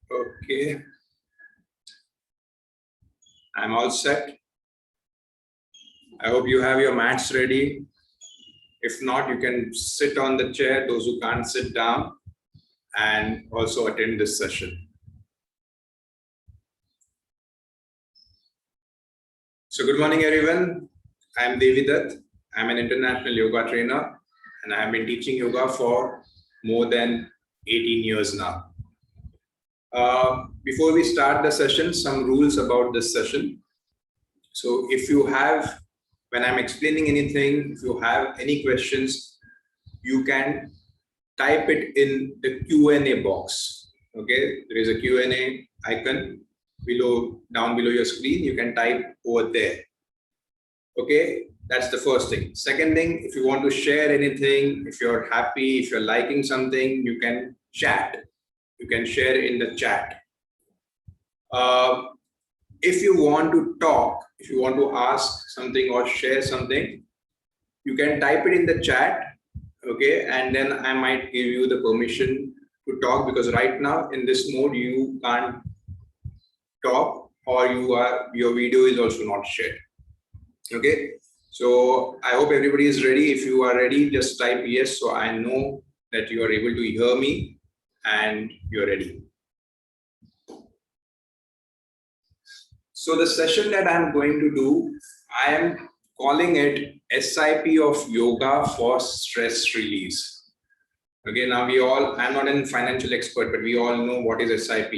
Okay, I'm all set. I hope you have your mats ready. If not, you can sit on the chair, those who can't sit down, and also attend this session. So good morning, everyone. I'm Devidatta. I'm an international yoga trainer, and I have been teaching yoga for more than 18 years now. Before we start the session, some rules about this session. So if you have, when I'm explaining anything, if you have any questions, you can type it in the Q&A box. Okay, there is a Q&A icon down below your screen. You can type over there. Okay, that's the first thing. Second thing, if you want to share anything, if you're happy, if you're liking something, you can chat. You can share in the chat. If you want to talk, if you want to ask something or share something, you can type it in the chat, okay? And then I might give you the permission to talk, because right now in this mode, you can't talk, or your video is also not shared, okay? So I hope everybody is ready. If you are ready, just type yes, so I know that you are able to hear me and you're ready. So the session that I'm going to do, I am calling it SIP of Yoga for Stress Release. Okay, now I'm not a financial expert, but we all know what is SIP.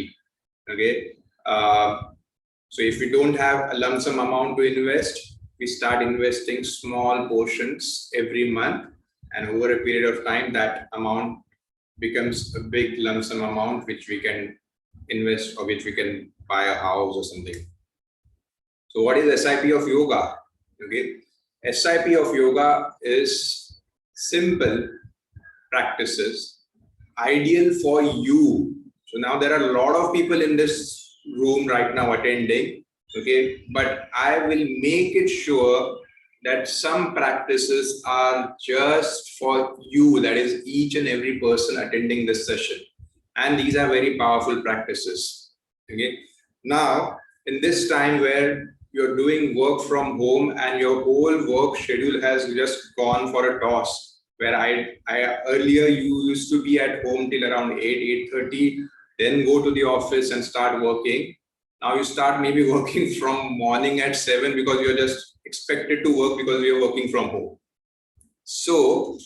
Okay, so if we don't have a lump sum amount to invest, we start investing small portions every month, and over a period of time, that amount becomes a big lump sum amount which we can invest, or which we can buy a house or something. So what is SIP of yoga? Okay, SIP of yoga is simple practices, ideal for you. So now there are a lot of people in this room right now attending, okay, but I will make it sure that some practices are just for you, that is each and every person attending this session. And these are very powerful practices, okay. Now, in this time where you're doing work from home and your whole work schedule has just gone for a toss, where I earlier you used to be at home till around 8:30, then go to the office and start working. Now you start maybe working from morning at 7 because you're just expected to work because you're working from home. So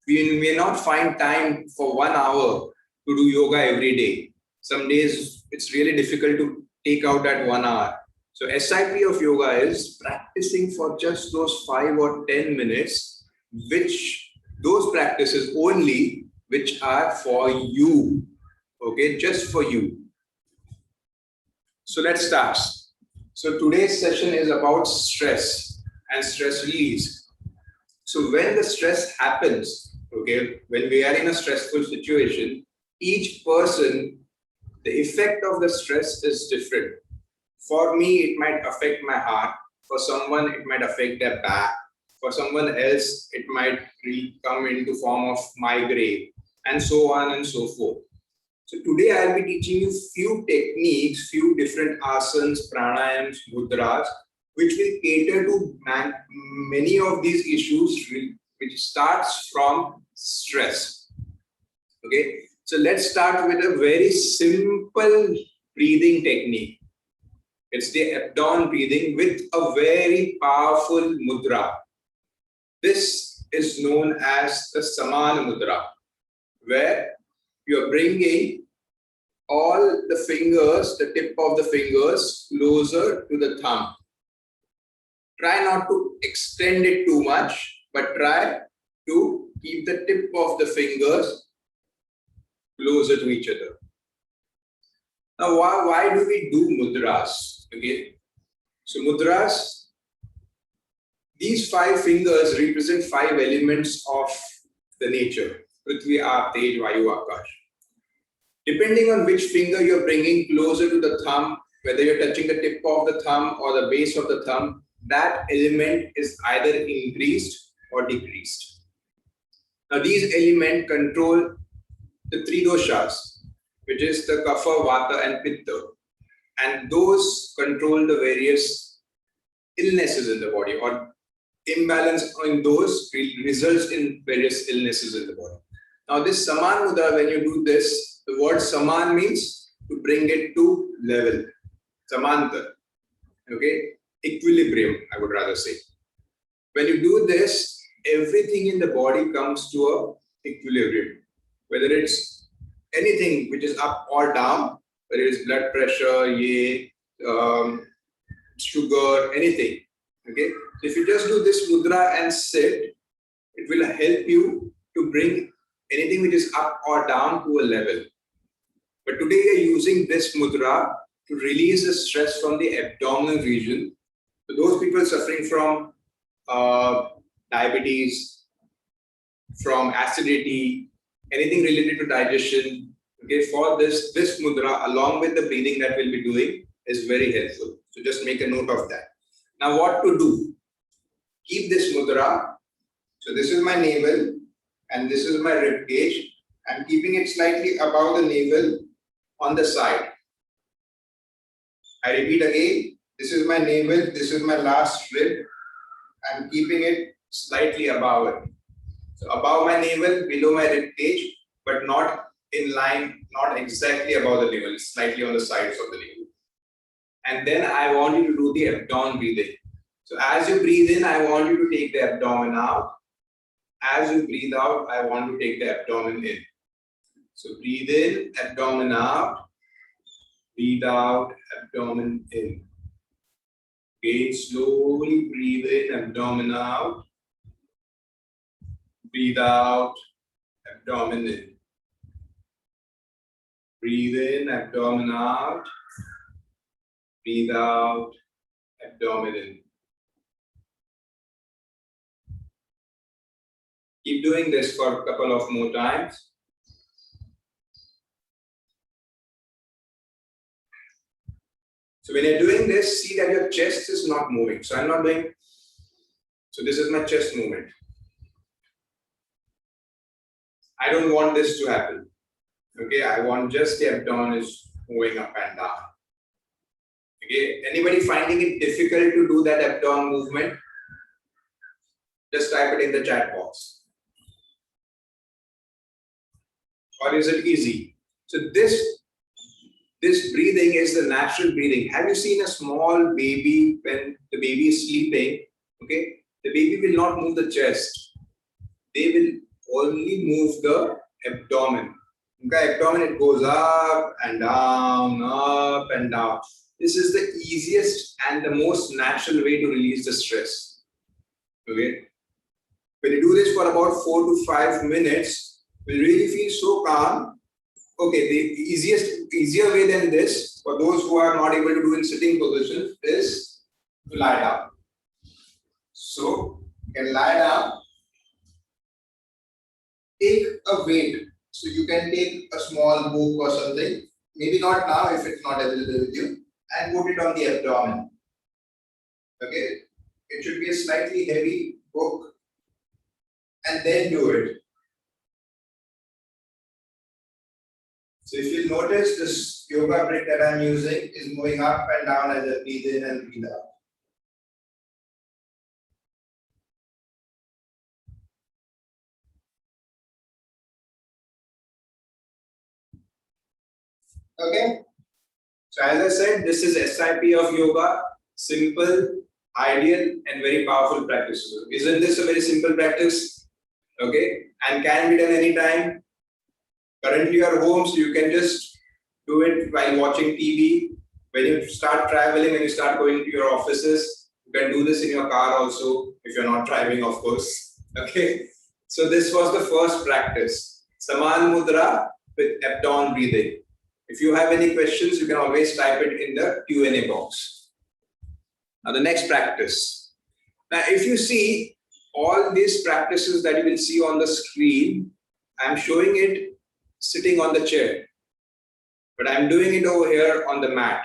we may not find time for 1 hour to do yoga every day. Some days it's really difficult to take out that 1 hour. So SIP of yoga is practicing for just those 5 or 10 minutes, those practices only which are for you, okay, just for you. So let's start. So today's session is about stress and stress release. So when the stress happens, okay, when we are in a stressful situation, each person, the effect of the stress is different. For me, it might affect my heart. For someone, it might affect their back. For someone else, it might come into form of migraine, and so on and so forth. So today I'll be teaching you few techniques, few different asanas, pranayams, mudras, which will cater to many of these issues which starts from stress. Okay, so let's start with a very simple breathing technique. It's the abdomen breathing with a very powerful mudra. This is known as the Syamudra, where you're bringing all the fingers, the tip of the fingers, closer to the thumb. Try not to extend it too much, but try to keep the tip of the fingers closer to each other. Now, why do we do mudras? Okay, so mudras, these 5 fingers represent 5 elements of the nature: Prithvi, Aap, Tej, Vayu, Akash. Depending on which finger you're bringing closer to the thumb, whether you're touching the tip of the thumb or the base of the thumb, that element is either increased or decreased. Now, these elements control the 3 doshas. which is the Kapha, Vata and Pitta. And those control the various illnesses in the body, or imbalance in those results in various illnesses in the body. Now this Saman Mudra, when you do this, the word Saman means to bring it to level. Samanta. Okay? Equilibrium, I would rather say. When you do this, everything in the body comes to a equilibrium. Whether it's anything which is up or down, whether it's blood pressure, sugar, anything. Okay? So if you just do this mudra and sit, it will help you to bring anything which is up or down to a level. But today we are using this mudra to release the stress from the abdominal region. So those people suffering from diabetes, from acidity, anything related to digestion, okay, for this mudra along with the breathing that we'll be doing is very helpful. So just make a note of that. Now what to do? Keep this mudra. So this is my navel and this is my rib cage. I'm keeping it slightly above the navel on the side. I repeat again, this is my navel, this is my last rib. I'm keeping it slightly above it. So above my navel, below my rib cage, but not in line, not exactly above the navel, slightly on the sides of the navel. And then I want you to do the abdomen breathing. So as you breathe in, I want you to take the abdomen out. As you breathe out, I want to take the abdomen in. So breathe in, abdomen out. Breathe out, abdomen in. Again, slowly breathe in, abdomen out. Breathe out, abdomen in. Breathe in, abdomen out. Breathe out, abdomen in. Keep doing this for a couple of more times. So when you're doing this, see that your chest is not moving. So I'm not doing, so this is my chest movement. I don't want this to happen. Okay, I want just the abdomen is moving up and down. Okay, anybody finding it difficult to do that abdomen movement? Just type it in the chat box. Or is it easy? So this breathing is the natural breathing. Have you seen a small baby when the baby is sleeping? Okay, the baby will not move the chest. They will only move the abdomen. Okay, abdomen, it goes up and down, up and down. This is the easiest and the most natural way to release the stress. Okay, when you do this for about 4 to 5 minutes, you'll really feel so calm. Okay, the easier way than this, for those who are not able to do in sitting position, is to lie down. So, you can lie down, take a weight. So, you can take a small book or something, maybe not now if it's not available with you, and put it on the abdomen. Okay, it should be a slightly heavy book, and then do it. So if you notice, this yoga brick that I'm using is moving up and down as I breathe in and breathe out. Okay. So as I said, this is SIP of yoga, simple, ideal, and very powerful practice. Isn't this a very simple practice? Okay, and can be done anytime. Currently you are home, so you can just do it while watching TV. When you start traveling, when you start going to your offices, you can do this in your car also, if you're not driving, of course. Okay, so this was the first practice, Saman Mudra with abdomen breathing. If you have any questions, you can always type it in the Q&A box. Now the next practice. Now if you see all these practices that you will see on the screen, I'm showing it sitting on the chair, but I'm doing it over here on the mat.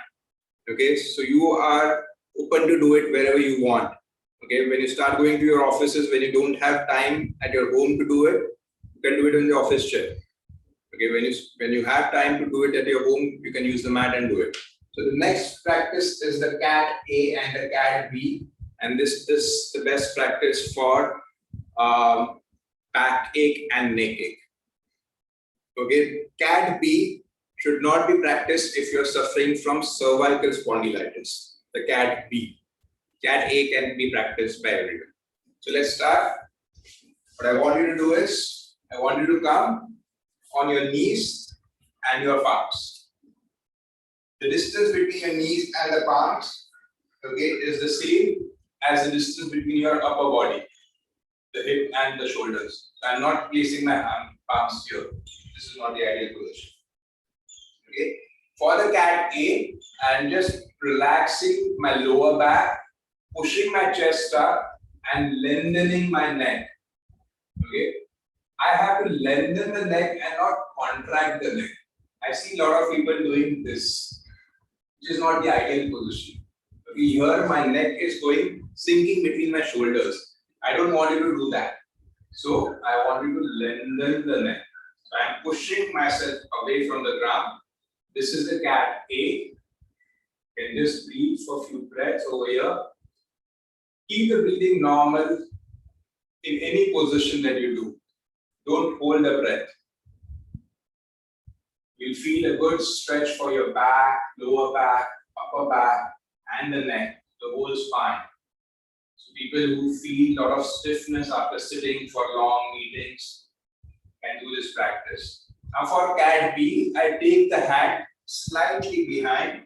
Okay, so you are open to do it wherever you want. Okay, when you start going to your offices, when you don't have time at your home to do it, you can do it in the office chair. Okay, when you have time to do it at your home, you can use the mat and do it. So the next practice is the cat A and the cat B, and this is the best practice for backache and neck ache. Okay, cat B should not be practiced if you're suffering from cervical spondylitis. The cat B. Cat A can be practiced by everyone. So let's start. What I want you to do is, I want you to come on your knees and your palms. The distance between your knees and the palms, okay, is the same as the distance between your upper body, the hip and the shoulders. So I'm not placing my palms here. This is not the ideal position. Okay. For the cat A, I'm just relaxing my lower back, pushing my chest up, and lengthening my neck. Okay. I have to lengthen the neck and not contract the neck. I see a lot of people doing this, which is not the ideal position. Okay, here my neck is going sinking between my shoulders. I don't want you to do that. So I want you to lengthen the neck. So I'm pushing myself away from the ground. This is the cat A. You can just breathe for a few breaths over here. Keep the breathing normal in any position that you do. Don't hold the breath. You'll feel a good stretch for your back, lower back, upper back, and the neck, the whole spine. So people who feel a lot of stiffness after sitting for long meetings can do this practice. Now for cat B, I take the hand slightly behind,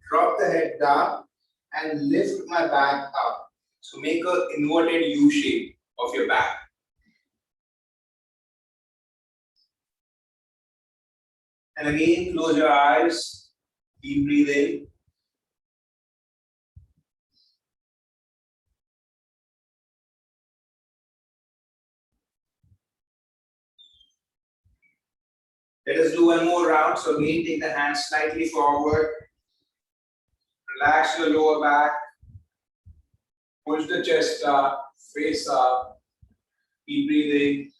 drop the head down, and lift my back up. So make an inverted U shape of your back. And again, close your eyes, deep breathing. Let us do one more round. So again, take the hands slightly forward. Relax your lower back. Push the chest up, face up. Keep breathing.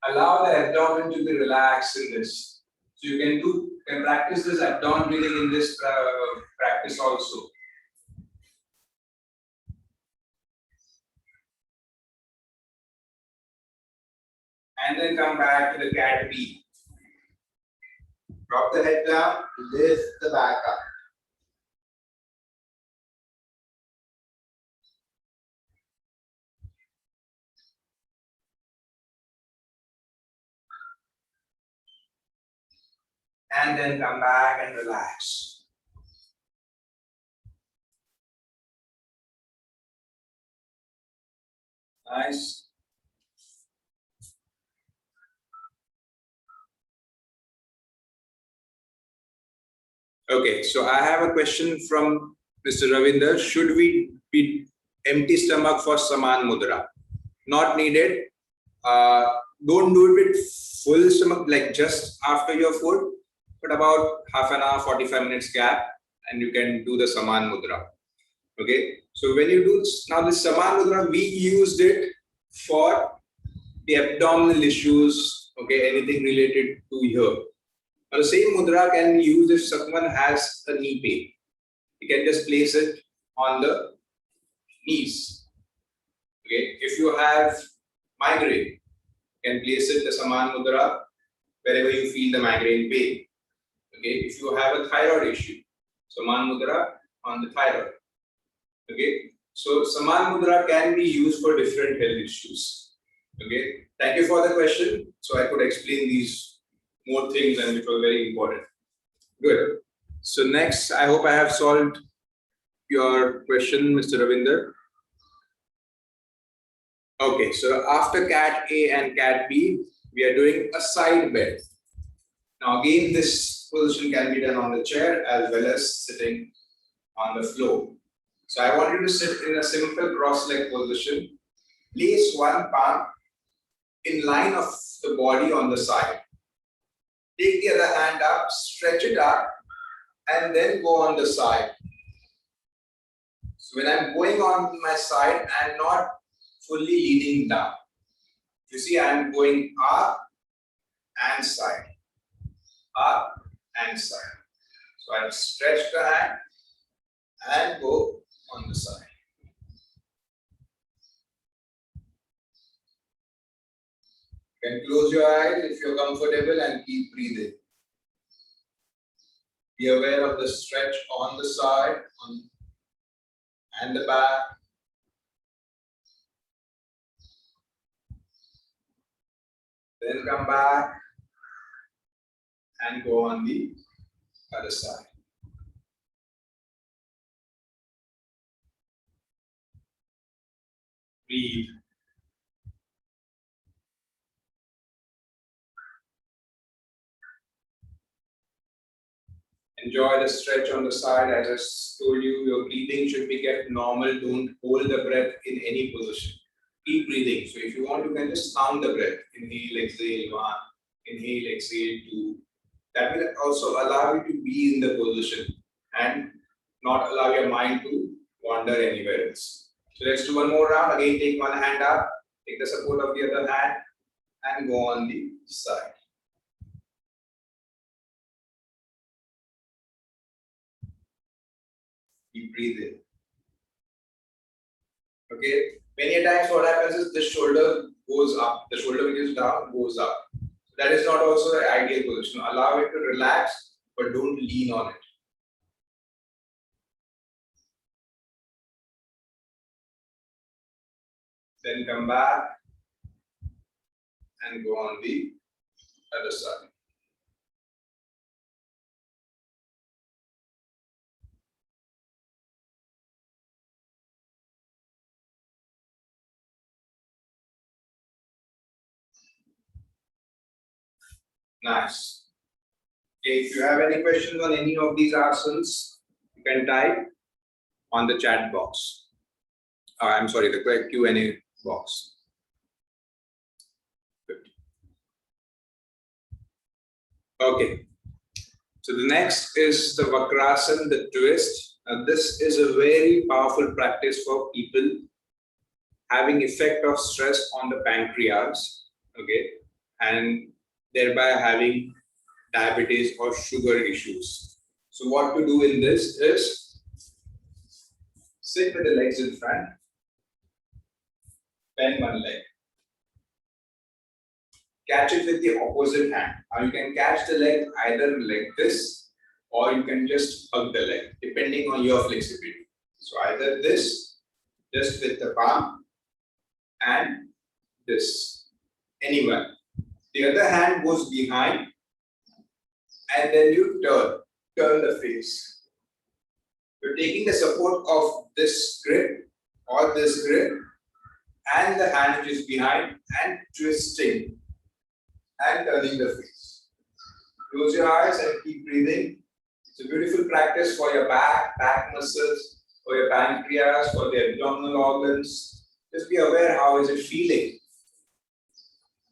Allow the abdomen to be relaxed in this. So you can practice this abdomen breathing in this practice also. And then come back to the cat B. Drop the head down, lift the back up. And then come back and relax. Nice. Okay, so I have a question from Mr. Ravinder. Should we be empty stomach for Saman Mudra? Not needed. Don't do it with full stomach, like just after your food, but about half an hour, 45 minutes gap, and you can do the Saman Mudra. Okay, so when you do now the Saman Mudra, we used it for the abdominal issues, okay, anything related to here. Now the same mudra can be used if someone has a knee pain. You can just place it on the knees. Okay, if you have migraine, you can place it the Saman Mudra wherever you feel the migraine pain. Okay, if you have a thyroid issue, Saman Mudra on the thyroid. Okay, so Saman Mudra can be used for different health issues. Okay, thank you for the question. So I could explain these more things and which was very important. Good. So next, I hope I have solved your question, Mr. Ravinder. Okay, so after cat A and cat B, we are doing a side bend. Now again, this position can be done on the chair as well as sitting on the floor. So I want you to sit in a simple cross-leg position. Place one palm in line of the body on the side. Take the other hand up, stretch it up, and then go on the side. So when I'm going on my side, I'm not fully leaning down. You see, I am going up and side, up and side. So I stretch the hand and go on the side. You can close your eyes if you're comfortable and keep breathing. Be aware of the stretch on the side and the back. Then come back and go on the other side. Breathe. Enjoy the stretch on the side. As I told you, your breathing should be kept normal. Don't hold the breath in any position. Keep breathing. So if you want, you can just count the breath. Inhale, exhale, 1. Inhale, exhale, 2. That will also allow you to be in the position and not allow your mind to wander anywhere else. So let's do one more round. Again, take one hand up, take the support of the other hand, and go on the side. Keep breathing. Okay. Many times what happens is the shoulder goes up. The shoulder which is down goes up. That is not also the ideal position. Allow it to relax, but don't lean on it. Then come back and go on the other side. Nice. Okay, if you have any questions on any of these asanas, you can type on the chat box. I'm sorry, the correct Q&A box. Good. Okay. So the next is the Vakrasana, the twist. Now this is a very powerful practice for people having effect of stress on the pancreas, okay, and thereby having diabetes or sugar issues. So what to do in this is sit with the legs in front, bend one leg, catch it with the opposite hand. Now you can catch the leg either like this or you can just hug the leg depending on your flexibility. So either this, just with the palm, and this, anyone. The other hand goes behind and then you turn the face. You're taking the support of this grip or this grip and the hand which is behind and twisting and turning the face. Close your eyes and keep breathing. It's a beautiful practice for your back muscles, for your pancreas, for the abdominal organs. Just be aware how is it feeling.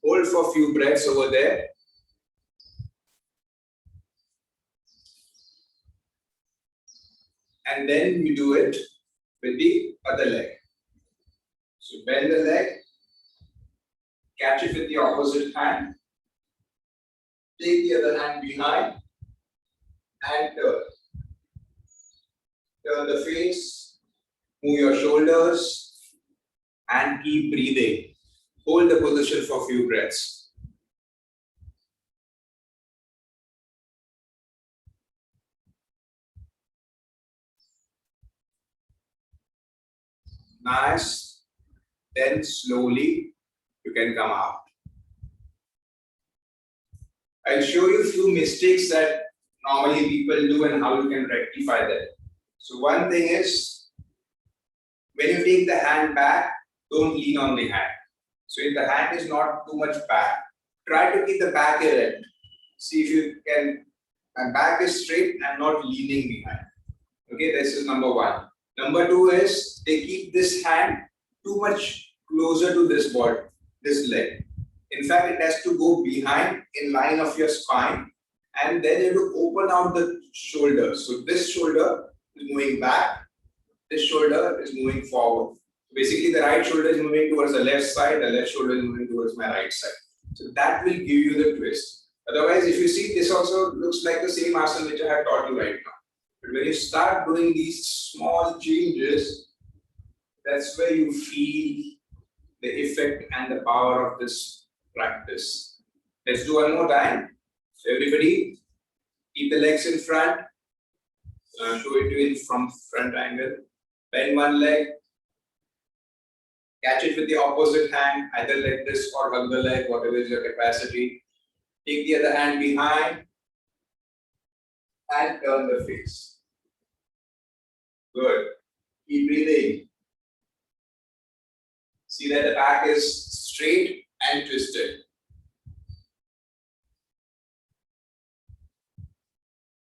Hold for a few breaths over there. And then you do it with the other leg. So bend the leg, catch it with the opposite hand, take the other hand behind and turn. Turn the face, move your shoulders and keep breathing. Hold the position for a few breaths. Nice. Then slowly you can come out. I'll show you a few mistakes that normally people do and how you can rectify that. So one thing is, when you take the hand back, don't lean on the hand. So if the hand is not too much back, try to keep the back erect. See if you can, my back is straight and not leaning behind. Okay, this is number one. Number two is, they keep this hand too much closer to this body, this leg. In fact, it has to go behind in line of your spine and then you have to open out the shoulder. So this shoulder is moving back, this shoulder is moving forward. Basically, the right shoulder is moving towards the left side, the left shoulder is moving towards my right side. So that will give you the twist. Otherwise, if you see, this also looks like the same asana which I have taught you right now. But when you start doing these small changes, that's where you feel the effect and the power of this practice. Let's do one more time. So everybody, keep the legs in front. Show it to you from front angle. Bend one leg. Catch it with the opposite hand, either like this or hug the leg, whatever is your capacity. Take the other hand behind and turn the face. Good. Keep breathing. See that the back is straight and twisted.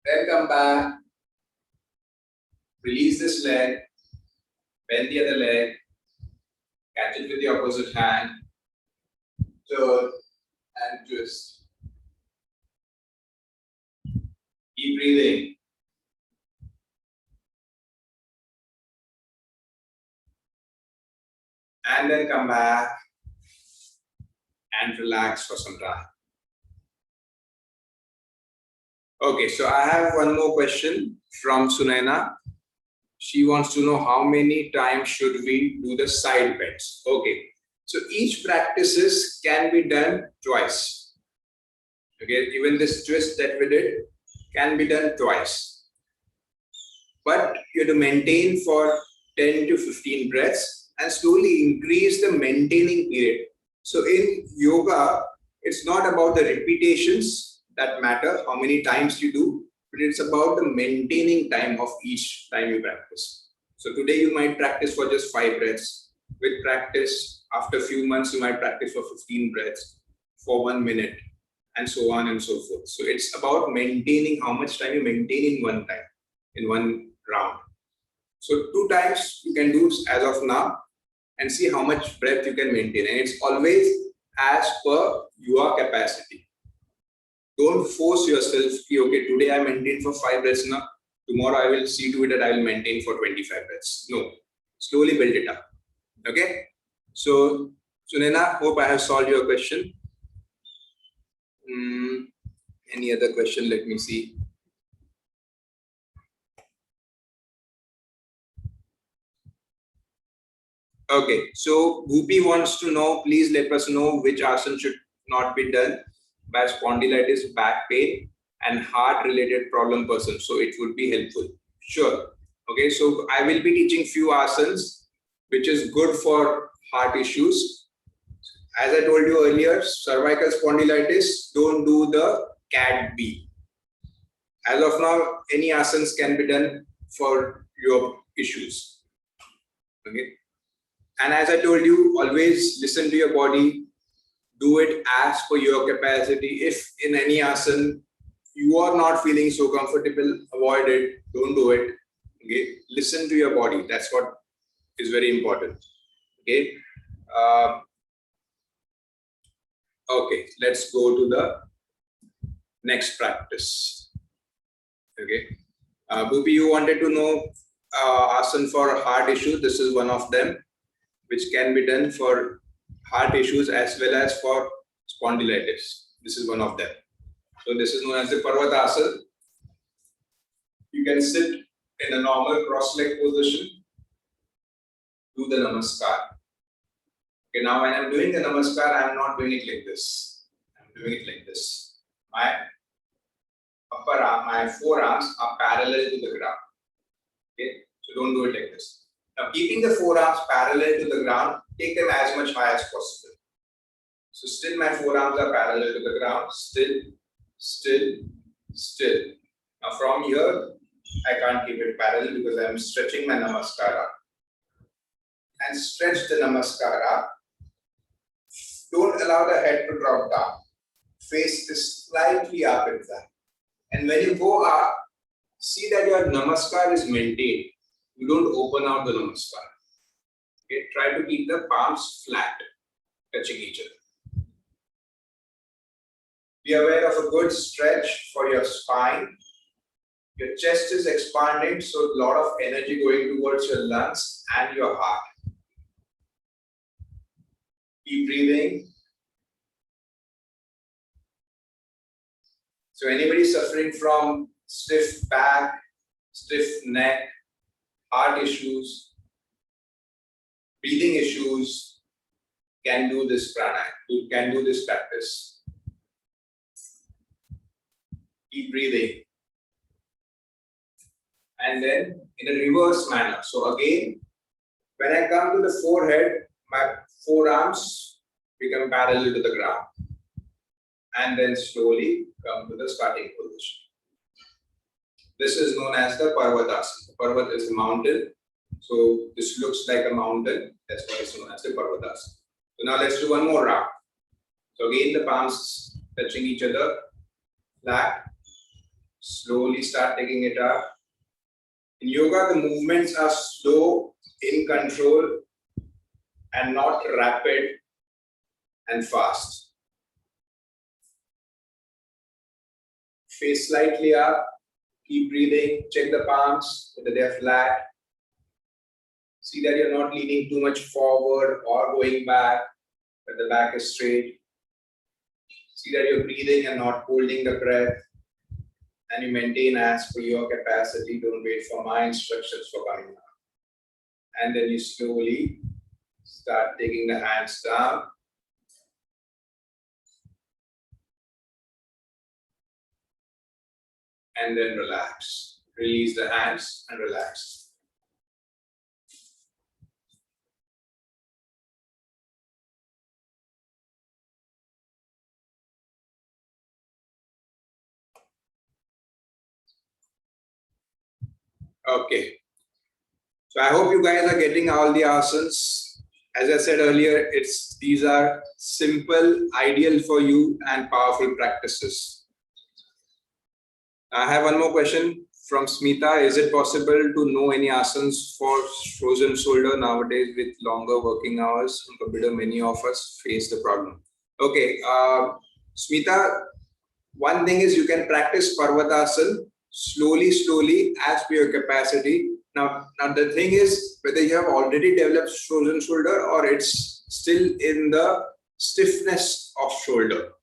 Then come back. Release this leg. Bend the other leg. Catch it with the opposite hand. Turn and twist. Keep breathing. And then come back and relax for some time. Okay, so I have one more question from Sunaina. She wants to know how many times should we do the side bends. Okay, so each practices can be done twice. Okay, even this twist that we did can be done twice. But you have to maintain for 10 to 15 breaths and slowly increase the maintaining period. So in yoga, it's not about the repetitions that matter, how many times you do, but it's about the maintaining time of each time you practice. So today you might practice for just 5 breaths. With practice, after a few months, you might practice for 15 breaths, for 1 minute, and so on and so forth. So it's about maintaining how much time you maintain in one time, in one round. So 2 times you can do as of now and see how much breath you can maintain. And it's always as per your capacity. Don't force yourself, okay, today I maintain for 5 breaths now, tomorrow I will see to it that I will maintain for 25 breaths. No, slowly build it up. Okay? So, Sunena, hope I have solved your question. Any other question? Let me see. Okay, so Bhupi wants to know, please let us know which asana should not be done by spondylitis, back pain, and heart-related problem person. So it would be helpful. Sure. Okay, so I will be teaching few asanas, which is good for heart issues. As I told you earlier, cervical spondylitis, don't do the cat B. As of now, any asanas can be done for your issues. Okay. And as I told you, always listen to your body. Do it as per your capacity. If in any asana you are not feeling so comfortable, avoid it. Don't do it. Okay. Listen to your body. That's what is very important. Okay. Okay. Let's go to the next practice. Okay. Bhupi, you wanted to know asana for heart issues. This is one of them, which can be done for heart issues as well as for spondylitis. This is one of them. So this is known as the Parvata asana. You can sit in a normal cross-leg position. Do the namaskar. Okay, now when I'm doing the namaskar, I'm not doing it like this. I'm doing it like this. My upper arm, my forearms are parallel to the ground. Okay, so don't do it like this. Now, keeping the forearms parallel to the ground, take them as much high as possible. So still my forearms are parallel to the ground. Still, still, still. Now from here, I can't keep it parallel because I am stretching my namaskara. And stretch the namaskara. Don't allow the head to drop down. Face is slightly up in fact. And when you go up, see that your namaskar is maintained. You don't open out the namaskar. Okay, try to keep the palms flat, touching each other. Be aware of a good stretch for your spine. Your chest is expanding, so a lot of energy going towards your lungs and your heart. Keep breathing. So anybody suffering from stiff back, stiff neck, heart issues, breathing issues, can do this pranayama, can do this practice. Keep breathing. And then in a reverse manner. So again, when I come to the forehead, my forearms become parallel to the ground. And then slowly come to the starting position. This is known as the Parvata. Parvata is a mountain. So this looks like a mountain. That's why it's known as the Parvata. So now let's do one more round. So again, the palms touching each other, flat. Slowly start taking it up. In yoga, the movements are slow, in control, and not rapid and fast. Face slightly up. Keep breathing. Check the palms, whether they are flat. See that you're not leaning too much forward or going back, but the back is straight. See that you're breathing and not holding the breath. And you maintain as per your capacity. Don't wait for my instructions for coming down. And then you slowly start taking the hands down. And then relax. Release the hands and relax. Okay. So I hope you guys are getting all the asanas. As I said earlier, these are simple, ideal for you and powerful practices. I have one more question from Smita. Is it possible to know any asanas for frozen shoulder nowadays with longer working hours on computer? Many of us face the problem. Okay, Smita, one thing is you can practice Parvatasana slowly as per your capacity. Now the thing is whether you have already developed frozen shoulder or it's still in the stiffness of shoulder.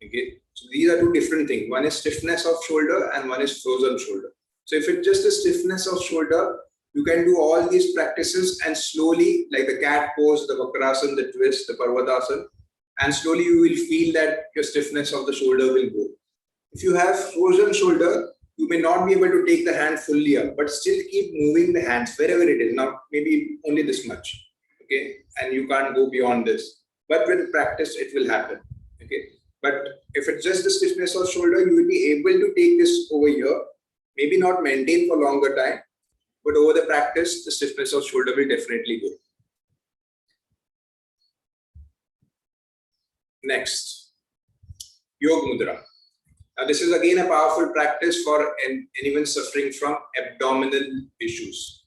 Okay, so these are two different things. One is stiffness of shoulder and one is frozen shoulder. So if it's just a stiffness of shoulder, you can do all these practices and slowly, like the cat pose, the Vakrasana, the twist, the Parvatasana, and slowly you will feel that your stiffness of the shoulder will go. If you have frozen shoulder, you may not be able to take the hand fully up, but still keep moving the hands wherever it is. Now, maybe only this much, okay? And you can't go beyond this. But with practice, it will happen, okay? But if it's just the stiffness of shoulder, you will be able to take this over here, maybe not maintain for longer time, but over the practice, the stiffness of shoulder will definitely go. Next, Yoga Mudra. Now, this is again a powerful practice for anyone suffering from abdominal issues.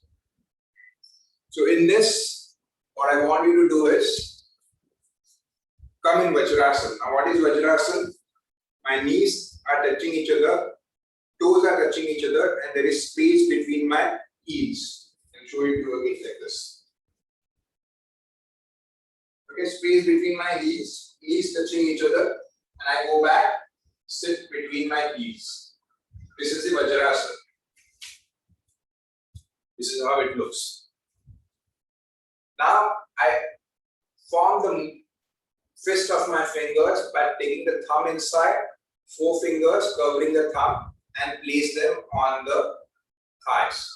So in this, what I want you to do is come in Vajrasana. Now, what is Vajrasana? My knees are touching each other, toes are touching each other, and there is space between my heels. I'll show it to you again like this. Okay, space between my heels, knees touching each other, and I go back, sit between my heels. This is the Vajrasana. This is how it looks. Now I form the fist of my fingers by taking the thumb inside, 4 fingers covering the thumb, and place them on the thighs.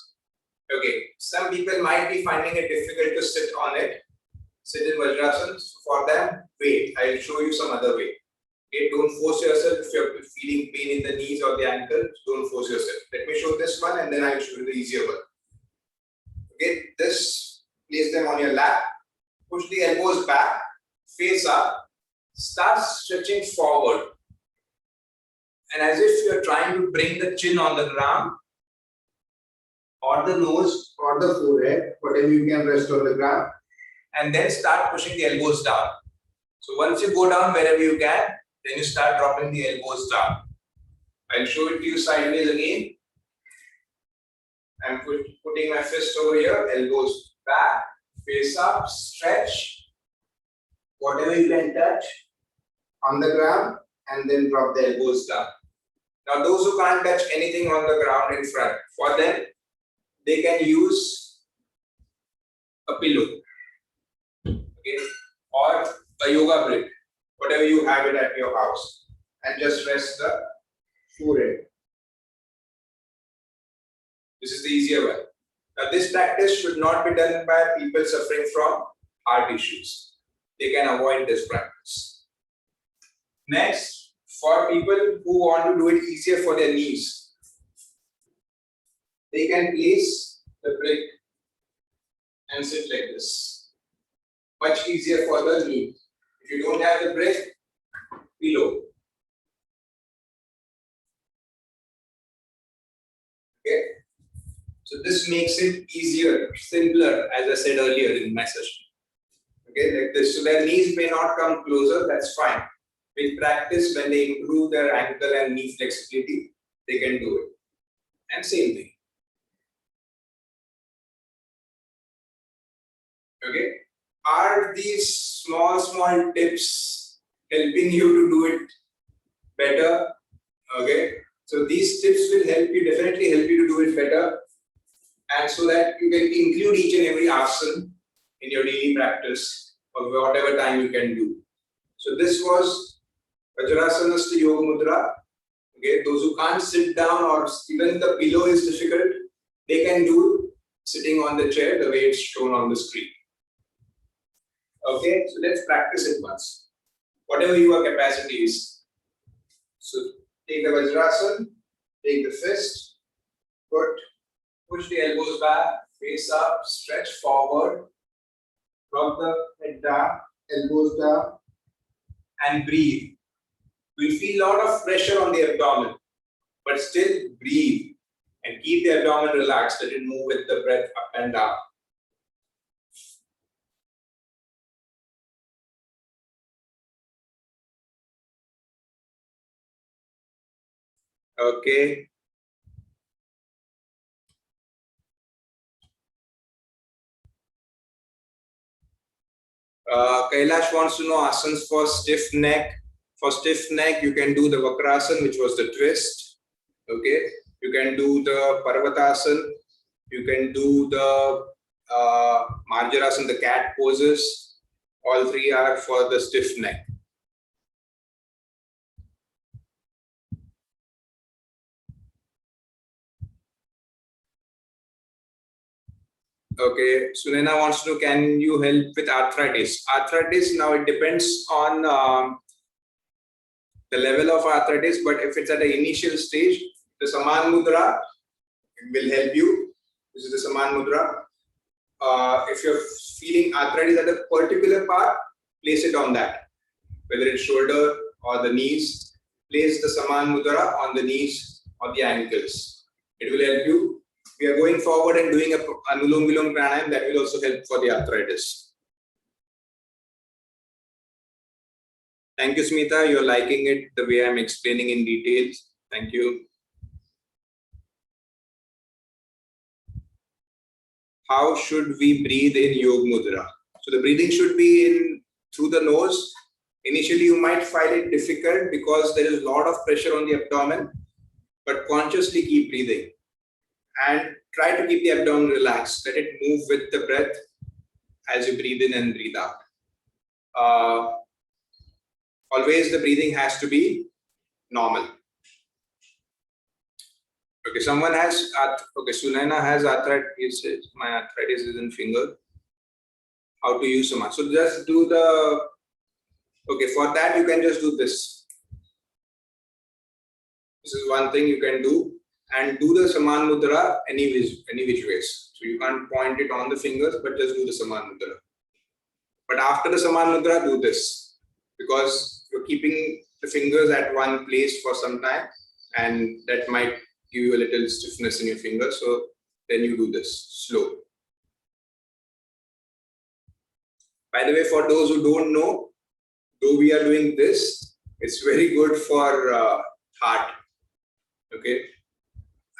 Okay, some people might be finding it difficult to sit on it. Sit in Vajrasana. For them, wait. I'll show you some other way. Okay, don't force yourself. If you're feeling pain in the knees or the ankles, don't force yourself. Let me show this one and then I'll show you the easier one. Okay, this, place them on your lap. Push the elbows back, face up, start stretching forward. And as if you're trying to bring the chin on the ground, or the nose, or the forehead, whatever you can rest on the ground. And then start pushing the elbows down. So once you go down wherever you can, then you start dropping the elbows down. I'll show it to you sideways again. I'm putting my fist over here, elbows back, face up, stretch, whatever you can touch on the ground, and then drop the elbows down. Now those who can't touch anything on the ground in front, for them, they can use a pillow, okay, or a yoga brick, whatever you have it at your house, and just rest the forehead. This is the easier one. Now this practice should not be done by people suffering from heart issues. They can avoid this practice. Next, for people who want to do it easier for their knees, they can place the brick and sit like this. Much easier for the knee. If you don't have the brick, pillow. Okay. So this makes it easier, simpler, as I said earlier in my session. Okay, like this. So their knees may not come closer, that's fine. With practice, when they improve their ankle and knee flexibility, they can do it. And same thing. Okay. Are these small tips helping you to do it better? Okay. So these tips will help you, definitely help you to do it better. And so that you can include each and every asana in your daily practice or whatever time you can do. So this was Vajrasanas to Yoga Mudra. Okay, those who can't sit down or even the pillow is difficult, they can do sitting on the chair the way it's shown on the screen. Okay, so let's practice it once. Whatever your capacity is. So take the Vajrasana, take the fist, push the elbows back, face up, stretch forward, drop the head down, elbows down, and breathe. We'll feel a lot of pressure on the abdomen, but still breathe and keep the abdomen relaxed. Let it move with the breath up and down. Okay. Kailash wants to know asanas for stiff neck. For stiff neck, you can do the Vakrasana, which was the twist. Okay. You can do the Parvatasana. You can do the Marjarasana, the cat poses. All three are for the stiff neck. Okay, Sunena wants to know, can you help with arthritis? Arthritis, now it depends on the level of arthritis, but if it's at the initial stage, the Saman Mudra will help you. This is the Saman Mudra. If you're feeling arthritis at a particular part, place it on that. Whether it's shoulder or the knees, place the Saman Mudra on the knees or the ankles. It will help you. We are going forward and doing a Anulom Vilom Pranayam that will also help for the arthritis. Thank you, Smita. You're liking it the way I'm explaining in details. Thank you. How should we breathe in Yoga Mudra? So the breathing should be in through the nose. Initially, you might find it difficult because there is a lot of pressure on the abdomen, but consciously keep breathing. And try to keep the abdomen relaxed. Let it move with the breath as you breathe in and breathe out. Always the breathing has to be normal. Okay, someone has, okay, Sunaina has arthritis. My arthritis is in finger. How to use Saman. So just do the, okay, for that you can just do this. This is one thing you can do. And do the Saman Mudra any which ways. So you can't point it on the fingers, but just do the Saman Mudra. But after the Saman Mudra, do this. Because you're keeping the fingers at one place for some time, and that might give you a little stiffness in your fingers. So then you do this, slow. By the way, for those who don't know, though we are doing this, it's very good for heart. Okay.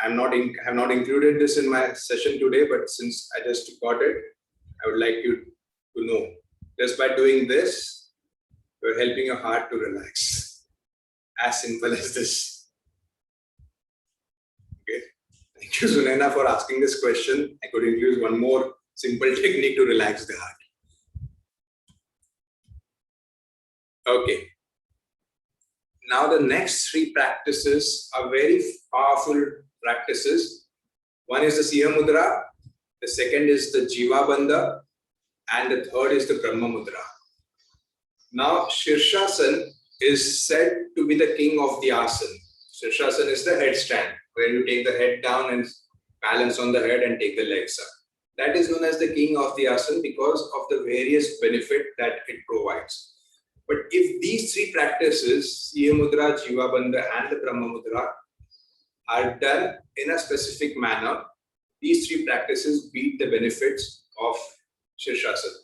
I have not included this in my session today, but since I just got it, I would like you to know. Just by doing this, You're helping your heart to relax. As simple as this. Okay. Thank you, Sunaina, for asking this question. I could introduce one more simple technique to relax the heart. Okay. Now the next three practices are very powerful practices. One is the Syamudra, the second is the Jiva Bunda, and the third is the Brahma Mudra. Now Shirshasana is said to be the king of the asana. Shirshasana is the headstand, where you take the head down and balance on the head and take the legs up. That is known as the king of the asana because of the various benefit that it provides. But if these three practices, Syamudra, Jiva Bunda, and the Brahma Mudra, are done in a specific manner, these three practices beat the benefits of Shirshasana,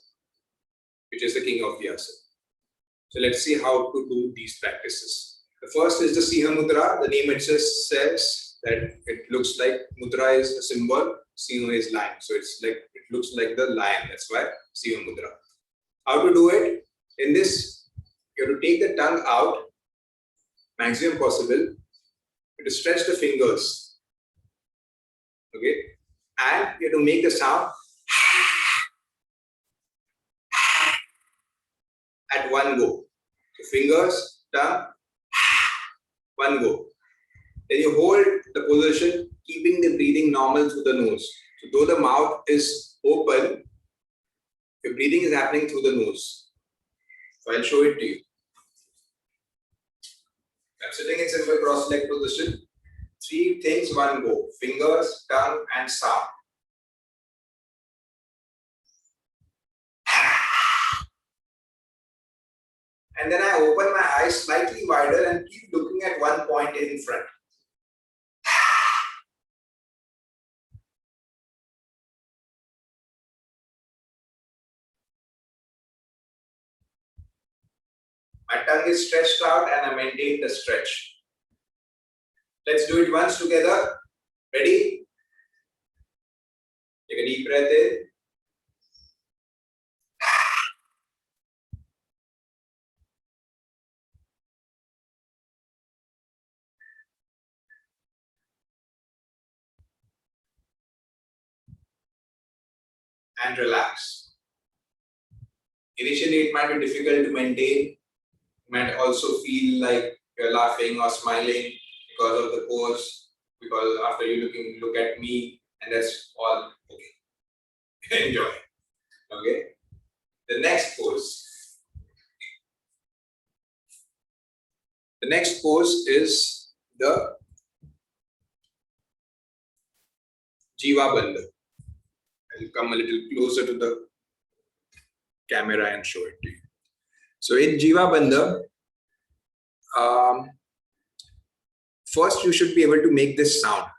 which is the king of the asana. So let's see how to do these practices. The first is the Syamudra. The name itself says that it looks like mudra is a symbol, Syam is lion. So it's like it looks like the lion. That's why Syamudra. How to do it? In this, you have to take the tongue out, maximum possible. You have to stretch the fingers. Okay? And you have to make the sound at one go. So fingers, tongue, one go. Then you hold the position, keeping the breathing normal through the nose. So though the mouth is open, your breathing is happening through the nose. So I'll show it to you. I'm sitting in simple cross-leg position. Three things, one go. Fingers, tongue, and sound. And then I open my eyes slightly wider and keep looking at one point in front. My tongue is stretched out and I maintain the stretch. Let's do it once together. Ready? Take a deep breath in. And relax. Initially, it might be difficult to maintain. You might also feel like you're laughing or smiling because of the pose, because after you look at me, and that's all okay. Enjoy. Okay. The next pose. The next pose is the Jiva Bunda. I'll come a little closer to the camera and show it to you. So in Jiva Bunda, first you should be able to make this sound.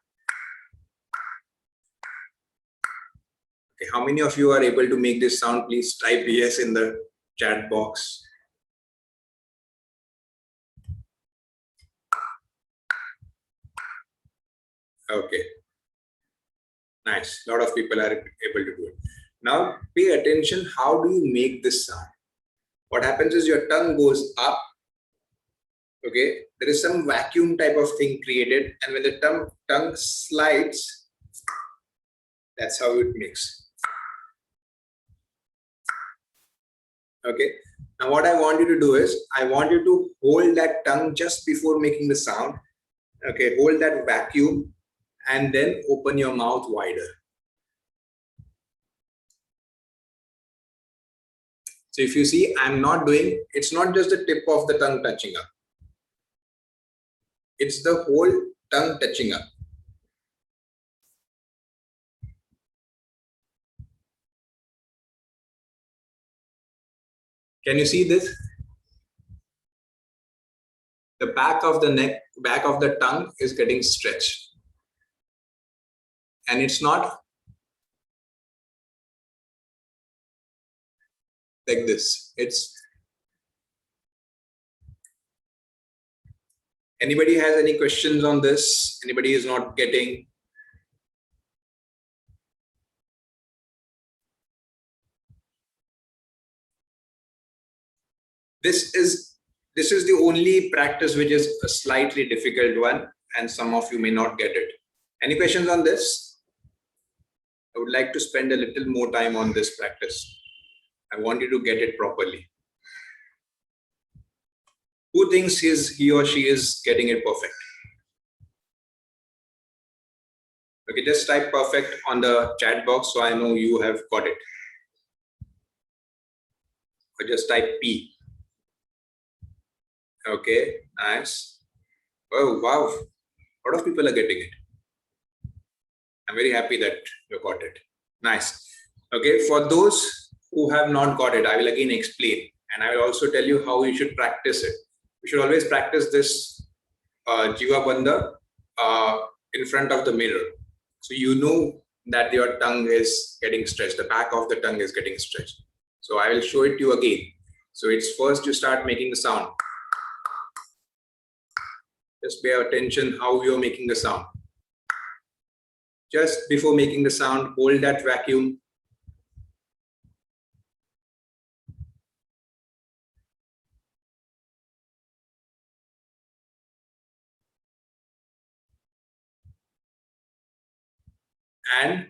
Okay, how many of you are able to make this sound? Please type yes in the chat box. Okay. Nice. A lot of people are able to do it. Now pay attention. How do you make this sound? What happens is your tongue goes up. Okay. There is some vacuum type of thing created, and when the tongue slides, that's how it makes. Okay. Now what I want you to do is, I want you to hold that tongue just before making the sound. Okay. Hold that vacuum and then open your mouth wider. So if you see, I'm not doing, it's not just the tip of the tongue touching up. It's the whole tongue touching up. Can you see this? The back of the neck, back of the tongue is getting stretched. And it's not like this. It's, anybody has any questions on this? Anybody is not getting? This is the only practice which is a slightly difficult one, and some of you may not get it. Any questions on this? I would like to spend a little more time on this practice. I want you to get it properly. Who thinks he or she is getting it perfect? Okay, just type perfect on the chat box so I know you have got it. Or just type P. Okay, nice. Oh, wow. A lot of people are getting it. I'm very happy that you got it. Nice. Okay, for those who have not got it, I will again explain. And I will also tell you how you should practice it. You should always practice this Jiva Bunda in front of the mirror. So you know that your tongue is getting stretched. The back of the tongue is getting stretched. So I will show it to you again. So it's first you start making the sound. Just pay attention how you're making the sound. Just before making the sound, hold that vacuum. And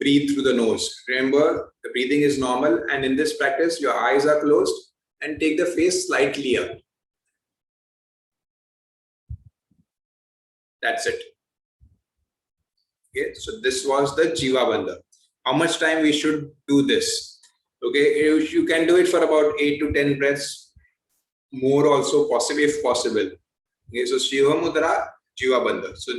breathe through the nose. Remember, the breathing is normal, and in this practice, your eyes are closed and take the face slightly up. That's it. Okay, so this was the Jiva Bunda. How much time we should do this? Okay, you can do it for about 8 to 10 breaths, more also possible if possible. Okay, so Syamudra, Jiva Bunda. So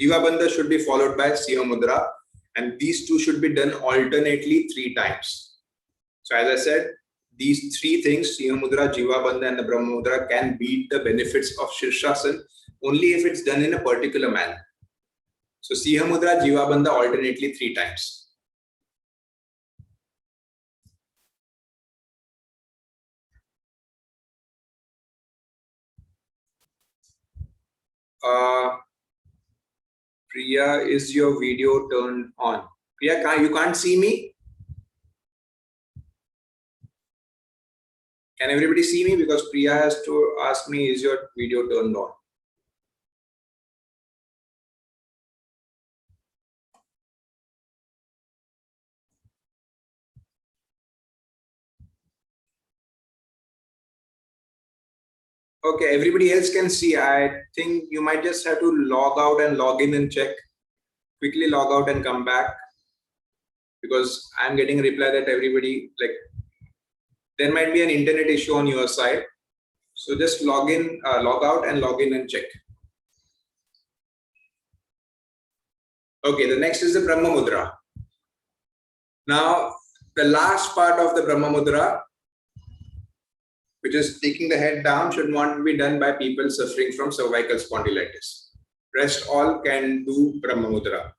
Jiva Bunda should be followed by Syamudra, and these two should be done alternately 3 times. So as I said, these 3 things, Syamudra, Jiva Bunda, and the Brahma Mudra, can beat the benefits of Shirshasana only if it's done in a particular manner. So Syamudra, Jiva Bunda alternately 3 times. Priya, is your video turned on? Priya, you can't see me? Can everybody see me? Because Priya has to ask me, is your video turned on? Okay, everybody else can see. I think you might just have to log out and log in and check. Quickly log out and come back, because I'm getting a reply that everybody, like, there might be an internet issue on your side. So just log in, log out and log in and check. Okay, the next is the Brahma Mudra. Now, the last part of the Brahma Mudra, which is taking the head down, should not be done by people suffering from cervical spondylitis. Rest all can do Brahma Mudra.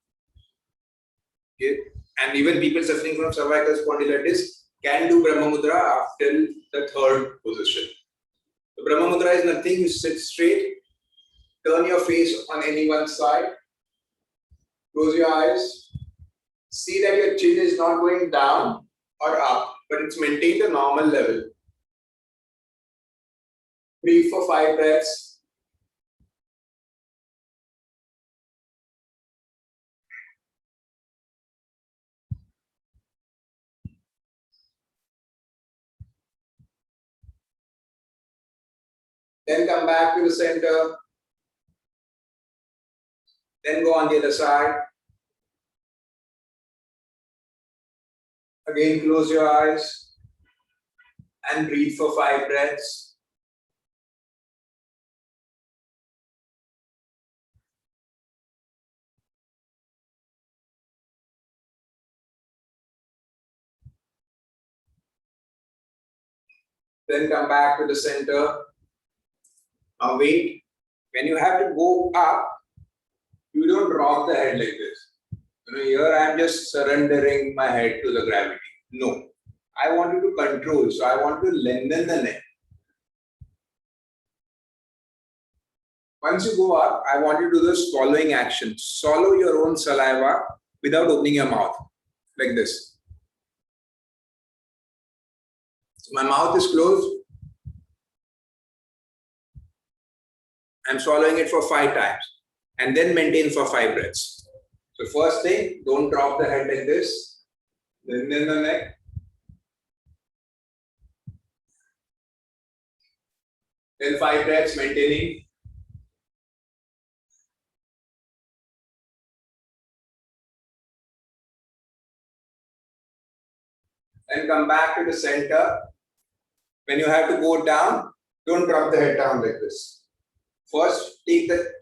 Okay. And even people suffering from cervical spondylitis can do Brahma Mudra after the 3rd position. The Brahma Mudra is nothing. You sit straight, turn your face on any one side, close your eyes, see that your chin is not going down or up, but it's maintained a normal level. Breathe for 5 breaths. Then come back to the center. Then go on the other side. Again, close your eyes and breathe for 5 breaths. Then come back to the center. Now wait. When you have to go up, you don't rock the head like this. Here I am just surrendering my head to the gravity. No. I want you to control. So I want to lengthen the neck. Once you go up, I want you to do the swallowing action. Swallow your own saliva without opening your mouth. Like this. So my mouth is closed. I'm swallowing it for 5 times and then maintain for 5 breaths. So first thing, don't drop the head like this. Then the neck. Then 5 breaths maintaining. Then come back to the center. When you have to go down, don't drop the head down like this. First,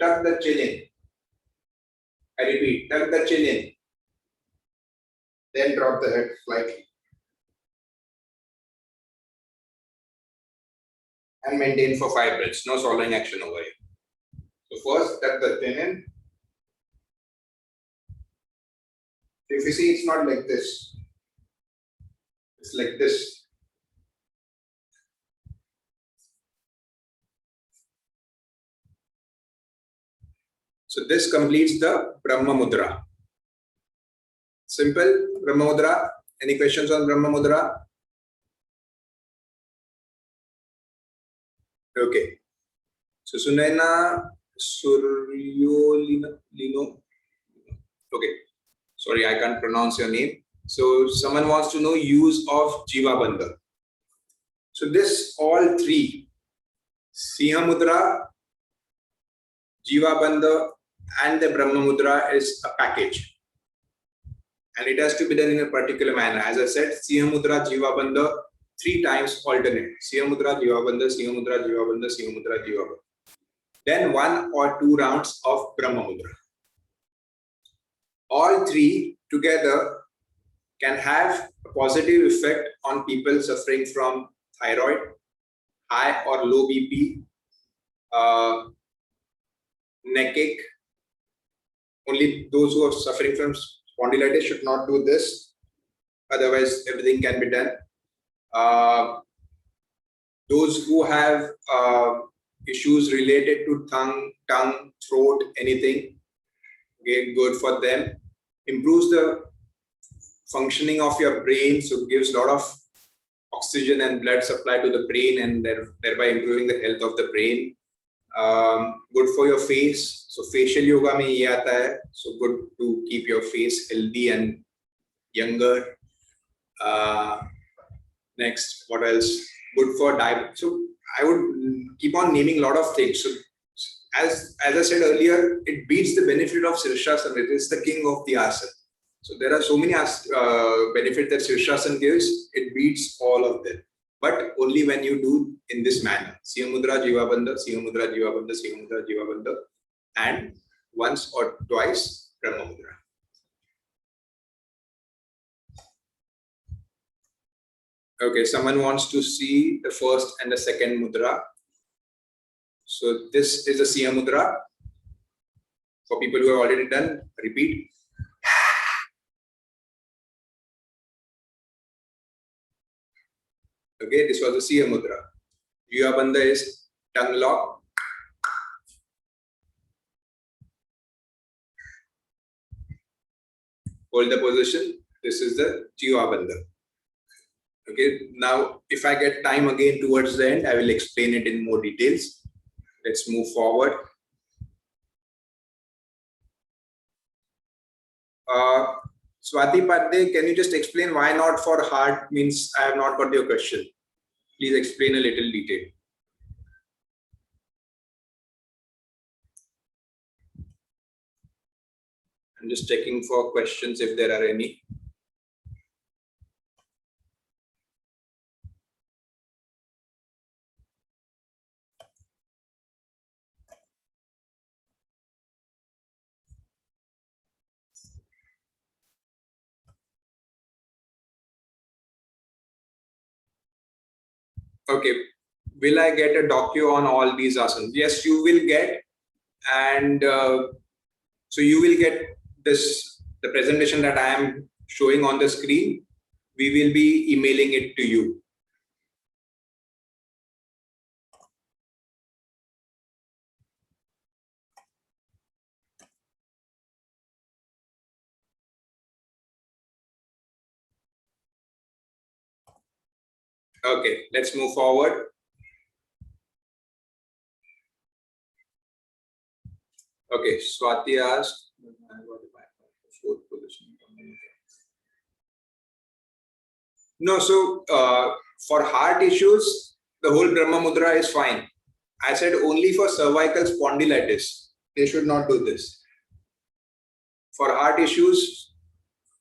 tuck the chin in. I repeat, tuck the chin in. Then drop the head slightly. And maintain for 5 breaths. No swallowing action over here. So first, tuck the chin in. If you see, it's not like this. It's like this. So this completes the Brahma Mudra. Simple Brahma Mudra. Any questions on Brahma Mudra? Okay. So Sunaina Suryolino. Okay. Sorry, I can't pronounce your name. So someone wants to know use of Jiva Bunda. So this all 3, Syamudra, Jiva Bunda and the Brahma Mudra is a package. And it has to be done in a particular manner. As I said, Syamudra, Jiva Bunda, 3 times alternate. Syamudra, Jiva Bunda, Syamudra, Jiva Bunda, Syamudra, Jiva Bunda. Then 1 or 2 rounds of Brahma Mudra. All 3 together can have a positive effect on people suffering from thyroid, high or low BP, neck ache. Only those who are suffering from spondylitis should not do this. Otherwise, everything can be done. Those who have issues related to tongue, throat, anything, okay, good for them. Improves the functioning of your brain, so it gives a lot of oxygen and blood supply to the brain and thereby improving the health of the brain. Good for your face. So facial yoga mein ye aata hai. So good to keep your face healthy and younger. Next, what else? Good for diabetes. So I would keep on naming a lot of things. So as I said earlier, it beats the benefit of Sirshasana. It is the king of the asana. So there are so many benefits that Sirshasana gives. It beats all of them. But only when you do in this manner. Syamudra, Jiva Bunda, Syamudra, Jiva Bunda, Syamudra, Jiva Bunda, and once or twice Brahma Mudra. Okay, someone wants to see the first and the second mudra. So this is a Syamudra. For people who have already done, repeat. Okay, this was the Syamudra. Jiva Bunda is tongue lock. Hold the position. This is the Jiva Bunda. Okay, now if I get time again towards the end, I will explain it in more details. Let's move forward. Swati Padde, can you just explain why not for heart means I have not got your question. Please explain a little detail. I'm just checking for questions if there are any. Okay, will I get a docu on all these asanas? Yes, you will get, and so you will get the presentation that I am showing on the screen. We will be emailing it to you. Okay, let's move forward. Okay, Swati asked. Fourth position. No, so for heart issues, the whole Brahma Mudra is fine. I said only for cervical spondylitis, they should not do this. For heart issues,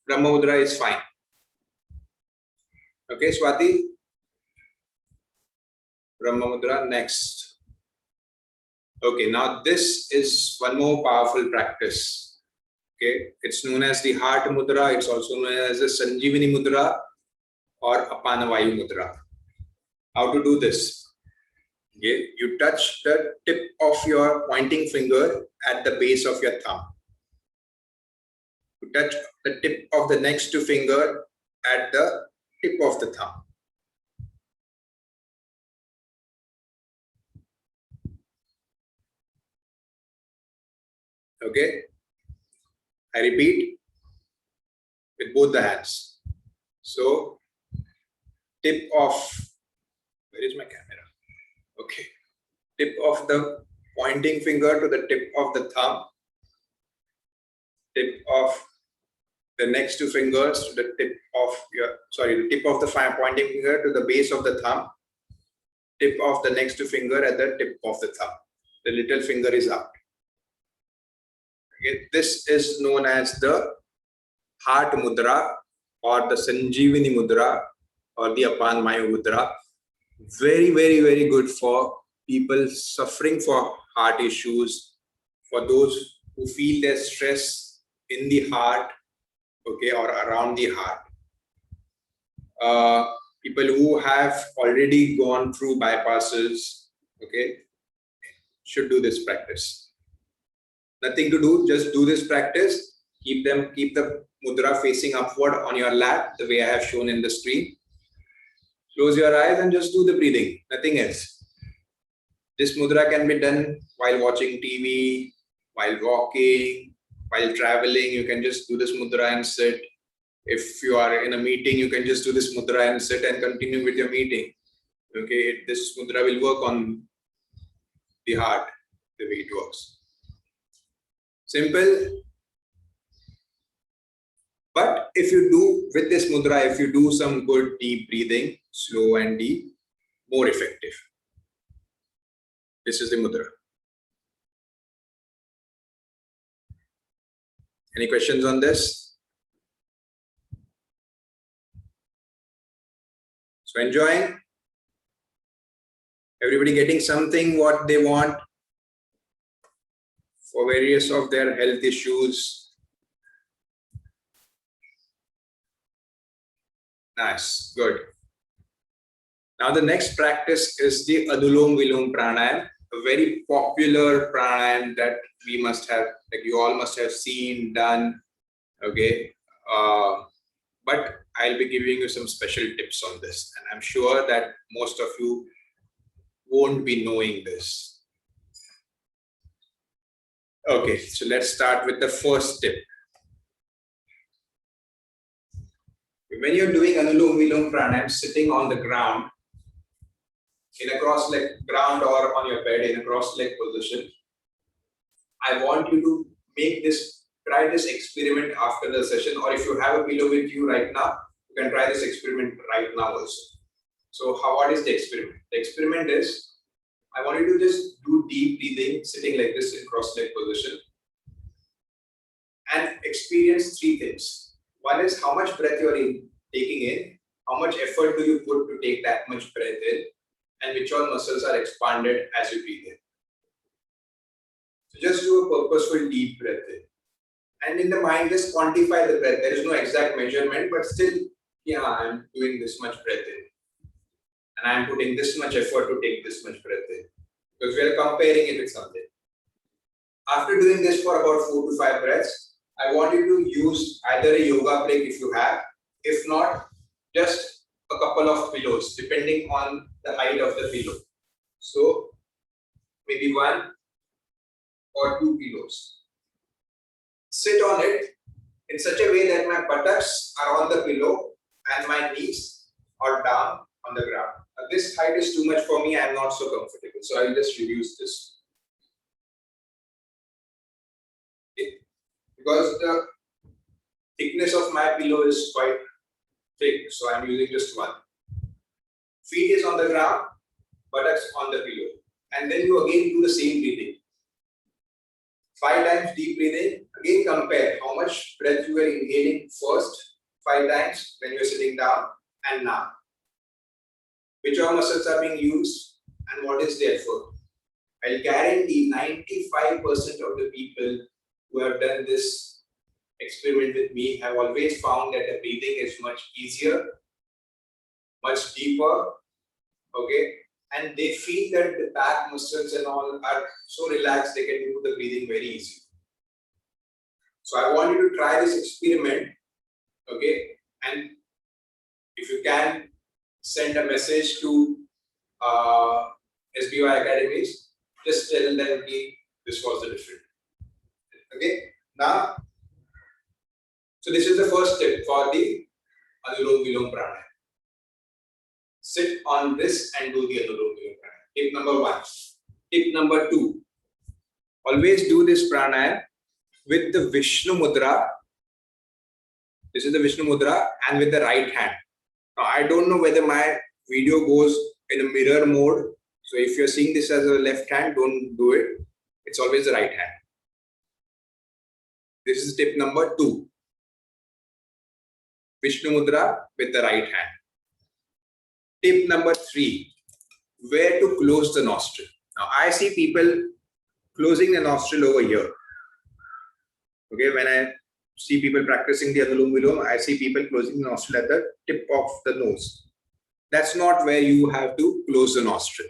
Brahma Mudra is fine. Okay, Swati? Brahma Mudra next. Okay, now this is one more powerful practice. Okay, it's known as the Heart Mudra. It's also known as the Sanjeevani Mudra or Apanavayu Mudra. How to do this? Okay, you touch the tip of your pointing finger at the base of your thumb. You touch the tip of the next finger at the tip of the thumb. Okay, I repeat with both the hands. So, tip of, where is my camera? Okay, tip of the pointing finger to the tip of the thumb, tip of the next two fingers to the tip of the tip of the pointing finger to the base of the thumb, tip of the next finger at the tip of the thumb. The little finger is out. Okay, this is known as the Heart Mudra or the Sanjeevani Mudra or the Apanavayu Mudra. Very, very, very good for people suffering for heart issues, for those who feel their stress in the heart, okay, or around the heart. People who have already gone through bypasses, okay, should do this practice. Nothing to do, just do this practice. Keep the mudra facing upward on your lap, the way I have shown in the screen. Close your eyes and just do the breathing, nothing else. This mudra can be done while watching TV, while walking, while traveling. You can just do this mudra and sit. If you are in a meeting, you can just do this mudra and sit and continue with your meeting. Okay, this mudra will work on the heart, the way it works. Simple. But if you do with this mudra, if you do some good deep breathing, slow and deep, more effective. This is the mudra. Any questions on this? So enjoying? Everybody getting something what they want for various of their health issues. Nice, good. Now the next practice is the Anulom Vilom Pranayam, a very popular pranayam that we must have, like you all must have seen, done, okay. But I'll be giving you some special tips on this, and I'm sure that most of you won't be knowing this. Okay, so let's start with the first tip. When you're doing Anulom Vilom Pranayam, sitting on the ground, in a cross-leg ground or on your bed in a cross-leg position, I want you to try this experiment after the session, or if you have a pillow with you right now, you can try this experiment right now also. So what is the experiment? The experiment is, I want you to just do deep breathing, sitting like this in cross-leg position, and experience three things. One is how much breath you are taking in, how much effort do you put to take that much breath in, and which all muscles are expanded as you breathe in. So just do a purposeful deep breath in. And in the mind, just quantify the breath. There is no exact measurement, but still, yeah, I'm doing this much breath in. And I'm putting this much effort to take this much breath in. Because we are comparing it with something. After doing this for about 4 to 5 breaths, I want you to use either a yoga break if you have. If not, just a couple of pillows, depending on the height of the pillow. So maybe 1 or 2 pillows. Sit on it in such a way that my buttocks are on the pillow and my knees are down on the ground. Now, this height is too much for me. I am not so comfortable. So I will just reduce this. Okay. Because the thickness of my pillow is quite thick. So I am using just one. Feet is on the ground, buttocks on the pillow. And then you again do the same breathing. 5 times deep breathing. Again compare how much breath you were inhaling first 5 times when you are sitting down and now. Which all muscles are being used and what is the effort? I'll guarantee 95% of the people who have done this experiment with me have always found that the breathing is much easier, much deeper, okay? And they feel that the back muscles and all are so relaxed they can do the breathing very easy. So I want you to try this experiment, okay? And if you can, send a message to SBY Academies, just tell them this was the difference. Okay, now, so this is the first tip for the Anulom Vilom Pranayama. Sit on this and do the Anulom Vilom Pranayama. Tip number 1. Tip number 2. Always do this pranayama with the Vishnu Mudra. This is the Vishnu Mudra and with the right hand. Now, I don't know whether my video goes in a mirror mode. So if you're seeing this as a left hand, don't do it. It's always the right hand. This is tip number 2. Vishnu Mudra with the right hand. Tip number 3. Where to close the nostril. Now, I see people closing the nostril over here. Okay, when I see people practicing the Anulom Vilom, I see people closing the nostril at the tip of the nose. That's not where you have to close the nostril.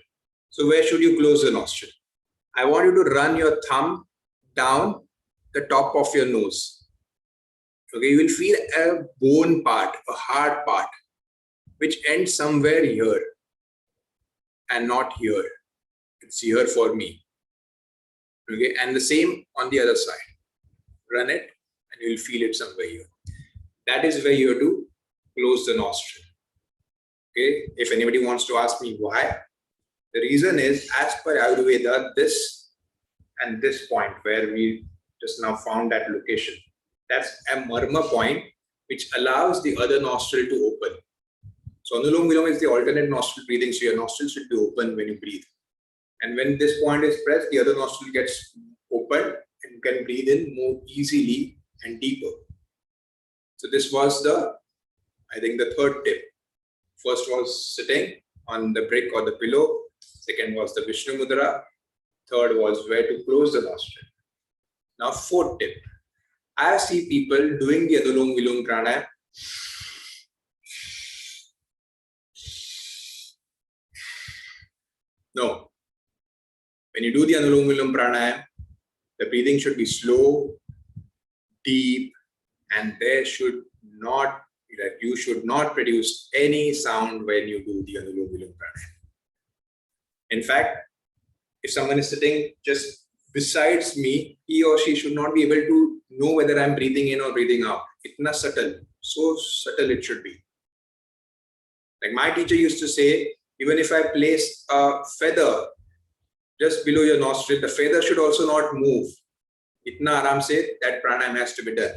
So where should you close the nostril? I want you to run your thumb down the top of your nose. Okay, you will feel a bone part, a hard part, which ends somewhere here and not here. It's here for me. Okay, and the same on the other side. Run it and you will feel it somewhere here. That is where you have to close the nostril. Okay, if anybody wants to ask me why, the reason is, as per Ayurveda, this and this point where we just now found that location, that's a marma point which allows the other nostril to open. So Anulom Vilom is the alternate nostril breathing, so your nostril should be open when you breathe. And when this point is pressed, the other nostril gets open and you can breathe in more easily and deeper. So this was I think the third tip. First was sitting on the brick or the pillow. Second was the Vishnu Mudra. Third was where to close the nostril. Now, fourth tip. I see people doing the Anulom Vilom Pranayama. No. When you do the Anulom Vilom Pranayama, the breathing should be slow, deep, and you should not produce any sound when you do the Anulom Vilom Pranayama. In fact, if someone is sitting just besides me, he or she should not be able to know whether I'm breathing in or breathing out. Itna subtle, so subtle it should be. Like my teacher used to say, even if I place a feather just below your nostril, the feather should also not move. Itna aram se that pranayama has to be done.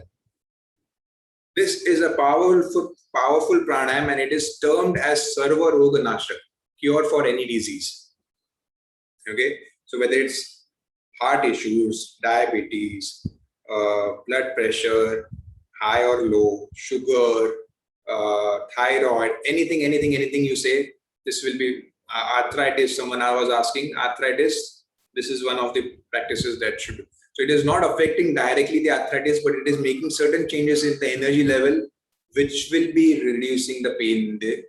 This is a powerful pranayama and it is termed as Sarva Roga Nashak, cure for any disease. Okay, so whether it's heart issues, diabetes, blood pressure, high or low, sugar, thyroid, anything you say, this will be arthritis. Someone I was asking, arthritis, this is one of the practices that should. So it is not affecting directly the arthritis, but it is making certain changes in the energy level, which will be reducing the pain in the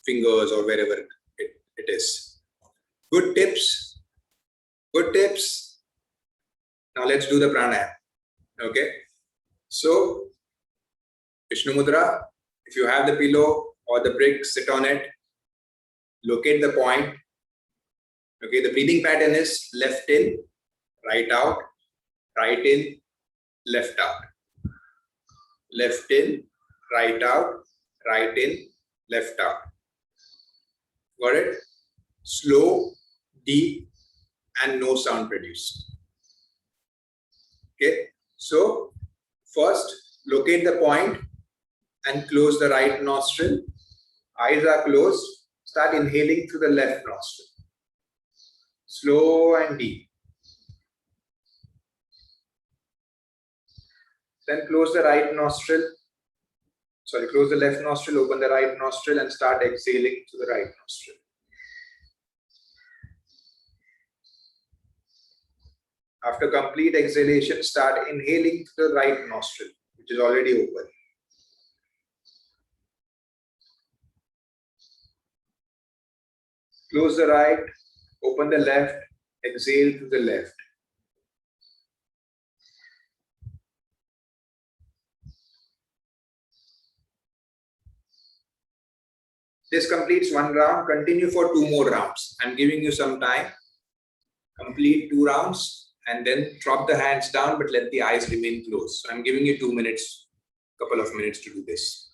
fingers or wherever it is. Good tips. Good tips. Now let's do the pranayama. Okay. So Vishnu Mudra, if you have the pillow or the brick, sit on it. Locate the point. Okay, the breathing pattern is left in, right out, right in, left out. Left in, right out, right in, left out. Got it? Slow, deep, and no sound produced. Okay. So first, locate the point and close the right nostril. Eyes are closed. Start inhaling through the left nostril. Slow and deep. Then close the right nostril. Close the left nostril, open the right nostril and start exhaling through the right nostril. After complete exhalation, start inhaling through the right nostril, which is already open. Close the right, open the left, exhale through the left. This completes one round. Continue for 2 more rounds. I'm giving you some time. Complete 2 rounds and then drop the hands down, but let the eyes remain closed. So I'm giving you 2 minutes, couple of minutes to do this.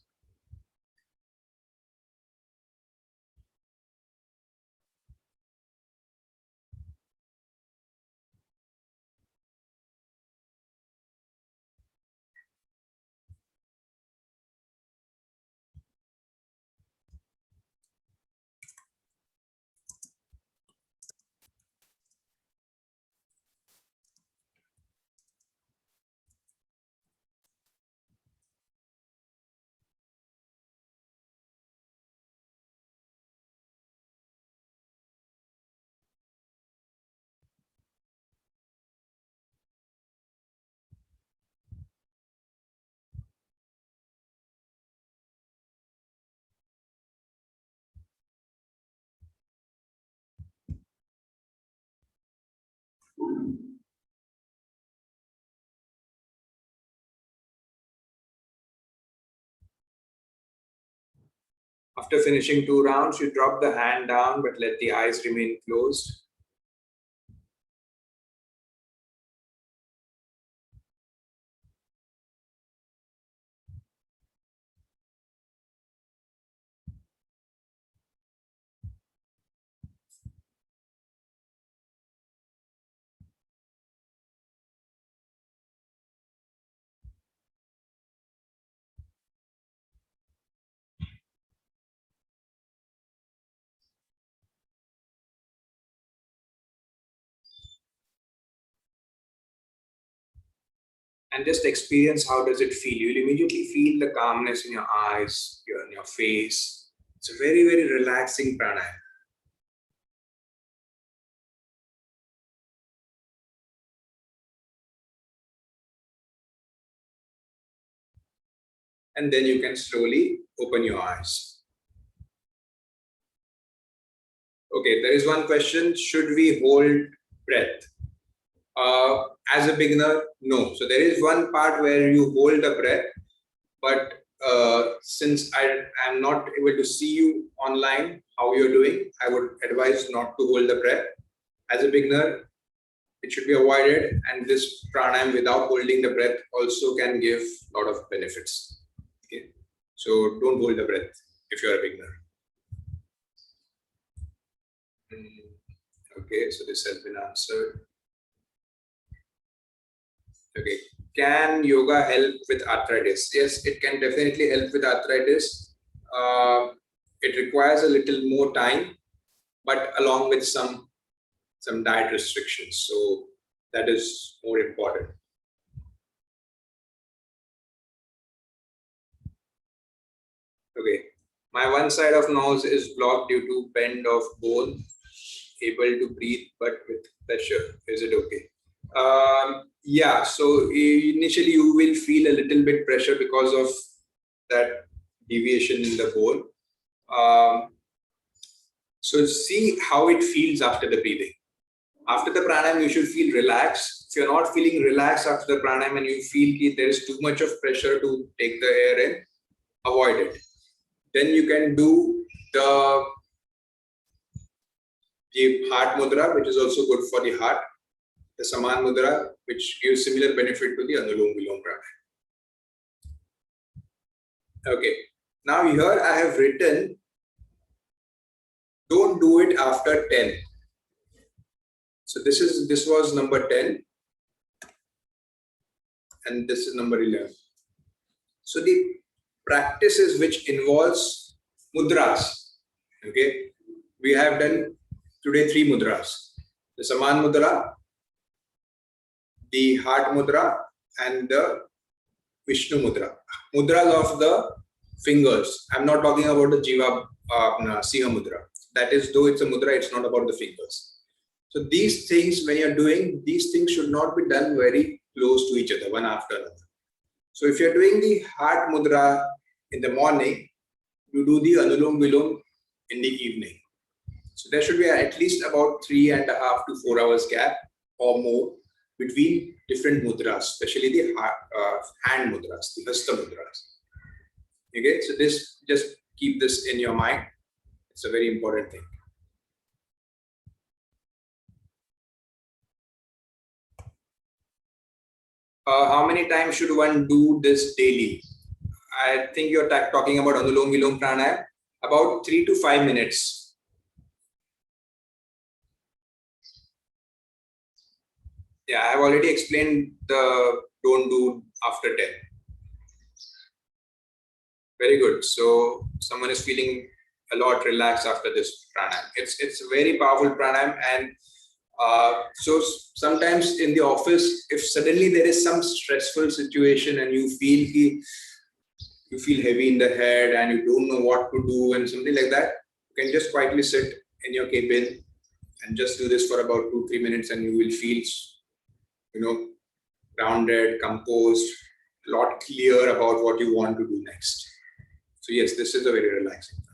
After finishing 2 rounds, you drop the hand down, but let the eyes remain closed. And just experience how does it feel. You'll immediately feel the calmness in your eyes, in your face. It's a very, very relaxing pranayama. And then you can slowly open your eyes. Okay, there is one question. Should we hold breath? As a beginner, no. So there is one part where you hold the breath, but since I am not able to see you online, how you're doing, I would advise not to hold the breath. As a beginner, it should be avoided, and this pranayam without holding the breath also can give a lot of benefits. Okay, so don't hold the breath if you're a beginner. Okay, so this has been answered. Okay, can yoga help with arthritis? Yes, it can definitely help with arthritis. It requires a little more time, but along with some diet restrictions. So that is more important. Okay, my one side of nose is blocked due to bend of bone. Able to breathe, but with pressure. Is it okay? Yeah, so initially you will feel a little bit pressure because of that deviation in the bone. So see how it feels after the breathing. After the pranayam, you should feel relaxed. If you're not feeling relaxed after the pranayam and you feel there is too much of pressure to take the air in, avoid it. Then you can do the heart mudra, which is also good for the heart. The Saman Mudra, which gives similar benefit to the Anulom Vilom Pranayama. Okay, now here I have written Don't do it after 10. So this was number 10, and this is number 11. So the practices which involves mudras. Okay, we have done today 3 mudras: the Saman Mudra, the Heart Mudra, and the Vishnu Mudra. Mudras of the fingers. I'm not talking about the Jiva Syamudra. That is, though it's a mudra, it's not about the fingers. So these things, when you're doing, these things should not be done very close to each other, one after another. So if you're doing the Heart Mudra in the morning, you do the Anulom Vilom in the evening. So there should be at least about 3.5 to 4 hours gap or more between different mudras, especially the hand mudras, the hasta mudras. Okay, so this, just keep this in your mind. It's a very important thing. How many times should one do this daily? I think you're talking about Anulom Vilom Pranayam. About 3 to 5 minutes. Yeah, I have already explained the don't do after 10. Very good. So someone is feeling a lot relaxed after this pranayam. It's a very powerful pranayam, and so sometimes in the office, if suddenly there is some stressful situation and you feel heavy in the head and you don't know what to do and something like that, you can just quietly sit in your cabin and just do this for about 2-3 minutes, and you will feel, grounded, composed, a lot clear about what you want to do next. So yes, this is a very relaxing pranayam.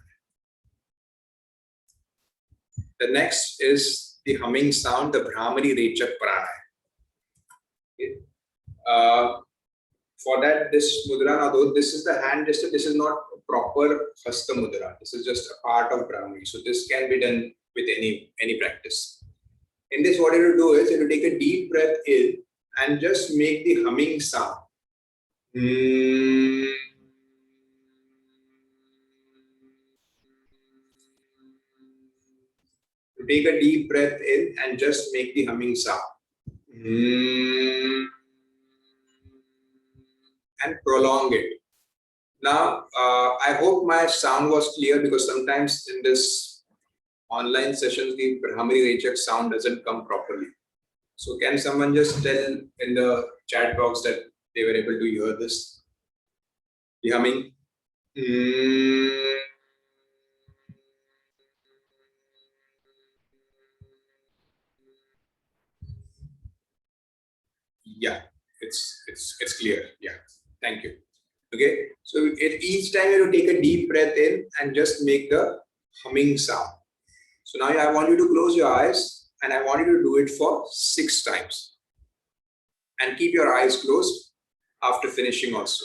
The next is the humming sound, the Brahmari Rechak Pranayam. Okay. For that, this mudra, although this is the hand gesture, this is not a proper hasta mudra. This is just a part of Brahmari. So this can be done with any practice. In this, what you will do is you will take a deep breath in and just make the humming sound. You take a deep breath in and just make the humming sound. And prolong it. Now, I hope my sound was clear, because sometimes in this online sessions, the Brahmari Rechak sound doesn't come properly. So can someone just tell in the chat box that they were able to hear this? The humming. Yeah, it's clear. Yeah, thank you. Okay, so each time you take a deep breath in and just make the humming sound. So now I want you to close your eyes, and I want you to do it for 6 times. And keep your eyes closed after finishing also.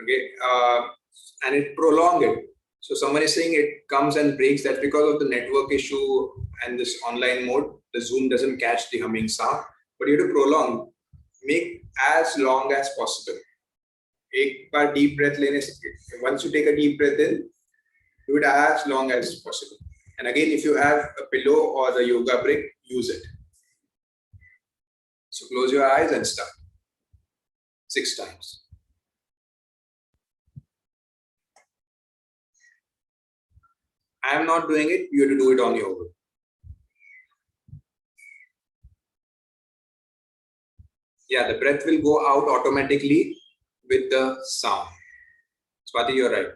Okay, and it prolong it. So someone is saying it comes and breaks. That's because of the network issue and this online mode. The Zoom doesn't catch the humming sound, but you have to prolong. Make as long as possible. एक बार deep breath लेने से, once you take a deep breath in, do it as long as possible. And again, if you have a pillow or the yoga brick, use it. So close your eyes and start. 6 times. I am not doing it. You have to do it on your own. Yeah, the breath will go out automatically with the sound. Swati, you're right.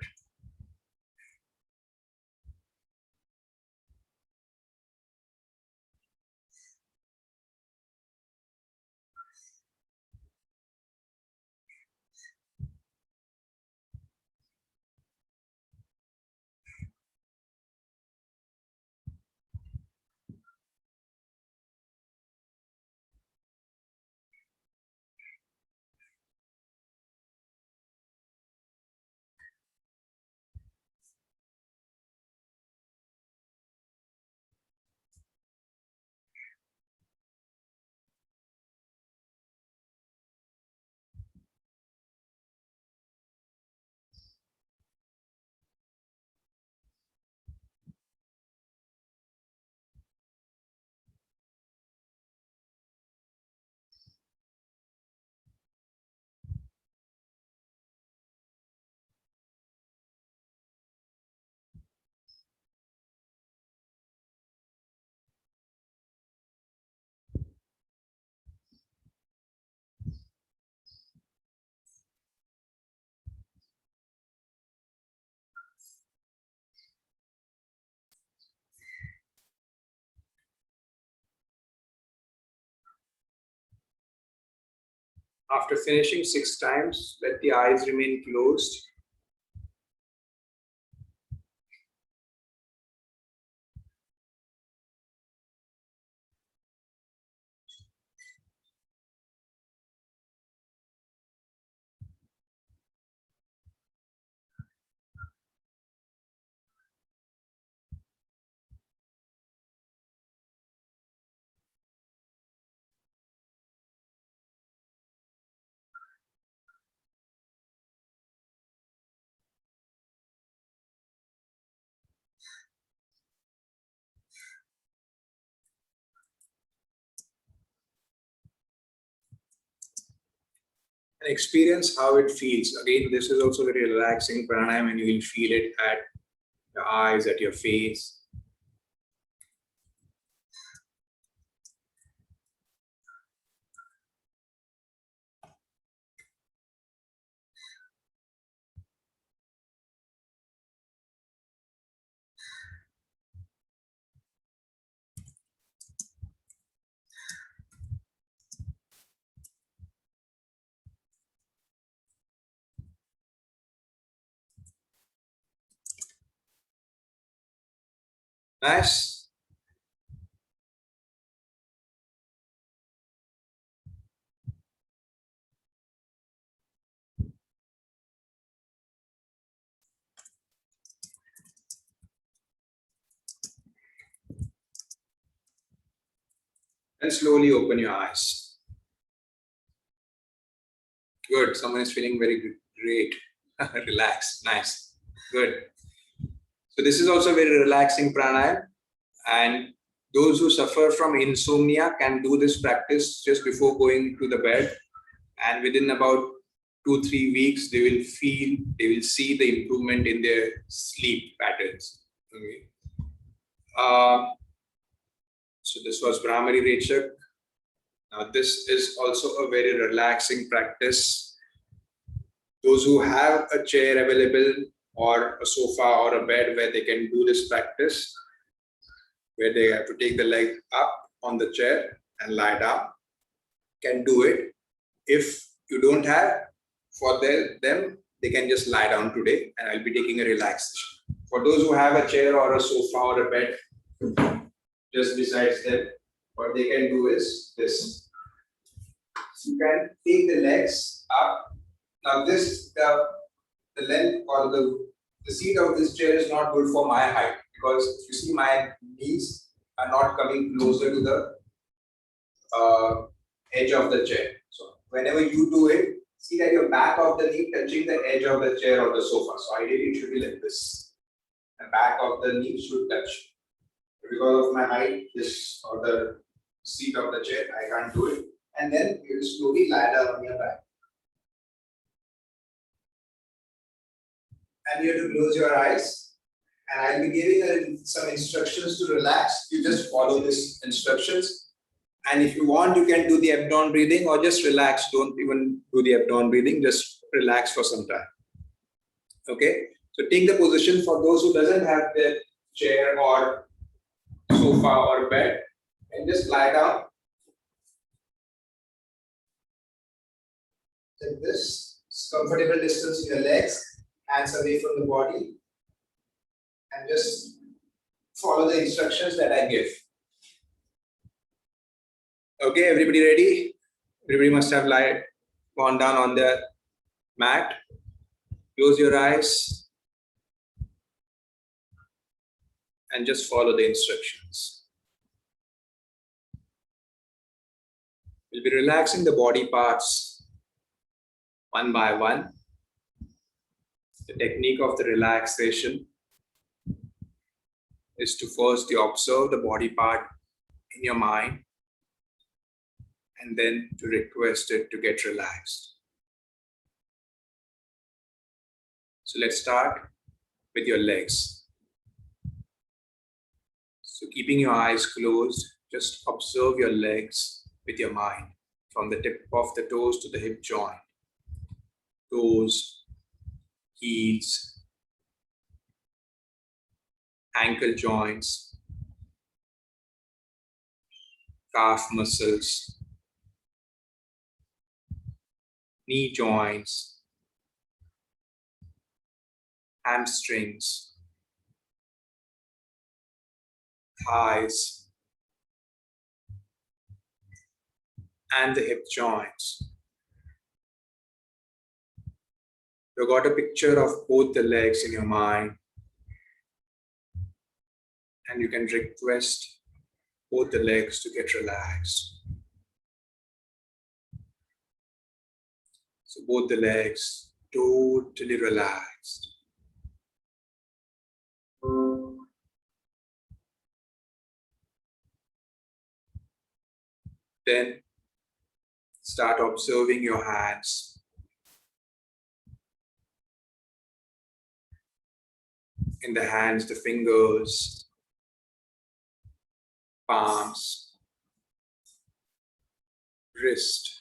After finishing 6 times, let the eyes remain closed. And experience how it feels. Again, this is also very relaxing pranayama, and you will feel it at your eyes, at your face. Nice. And slowly open your eyes. Good. Someone is feeling very good. Great. Relax. Nice. Good. So this is also very relaxing pranayama. And those who suffer from insomnia can do this practice just before going to the bed. And within about 2-3 weeks, they will see the improvement in their sleep patterns. Okay. So this was Brahmari Rechak. Now this is also a very relaxing practice. Those who have a chair available or a sofa or a bed where they can do this practice, where they have to take the leg up on the chair and lie down, can do it. If you don't have, for them, they can just lie down today, and I'll be taking a relaxation. For those who have a chair or a sofa or a bed just besides them, what they can do is this. You can take the legs up. Now this, the length or the seat of this chair is not good for my height, because you see my knees are not coming closer to the edge of the chair. So whenever you do it, see that your back of the knee touching the edge of the chair or the sofa. So ideally it should be like this. The back of the knee should touch. Because of my height, this or the seat of the chair, I can't do it. And then you slowly lie down on your back. And you have to close your eyes. And I'll be giving some instructions to relax. You just follow these instructions. And if you want, you can do the abdomen breathing or just relax. Don't even do the abdomen breathing. Just relax for some time. Okay. So take the position for those who doesn't have their chair or sofa or bed, and just lie down like this. Comfortable distance in your legs, hands away from the body, and just follow the instructions that I give. Okay, everybody ready? Everybody must have gone down on the mat. Close your eyes and just follow the instructions. We'll be relaxing the body parts one by one. The technique of the relaxation is to first you observe the body part in your mind, and then to request it to get relaxed. So let's start with your legs. So keeping your eyes closed, just observe your legs with your mind, from the tip of the toes to the hip joint, toes, heels, ankle joints, calf muscles, knee joints, hamstrings, thighs, and the hip joints. You've got a picture of both the legs in your mind, and you can request both the legs to get relaxed. So both the legs totally relaxed. Then start observing your hands. In the hands, the fingers, palms, wrist,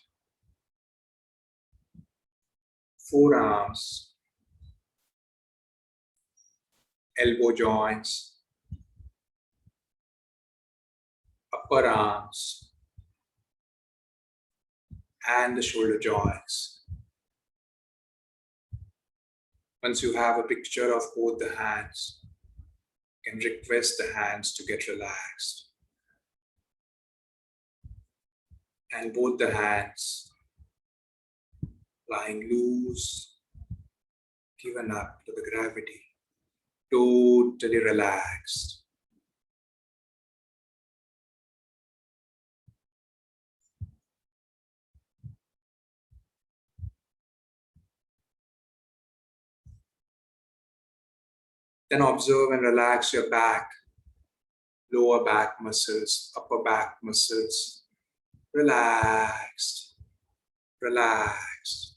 forearms, elbow joints, upper arms, and the shoulder joints. Once you have a picture of both the hands, you can request the hands to get relaxed. And both the hands lying loose, given up to the gravity, totally relaxed. Then observe and relax your back, lower back muscles, upper back muscles. Relaxed, relaxed.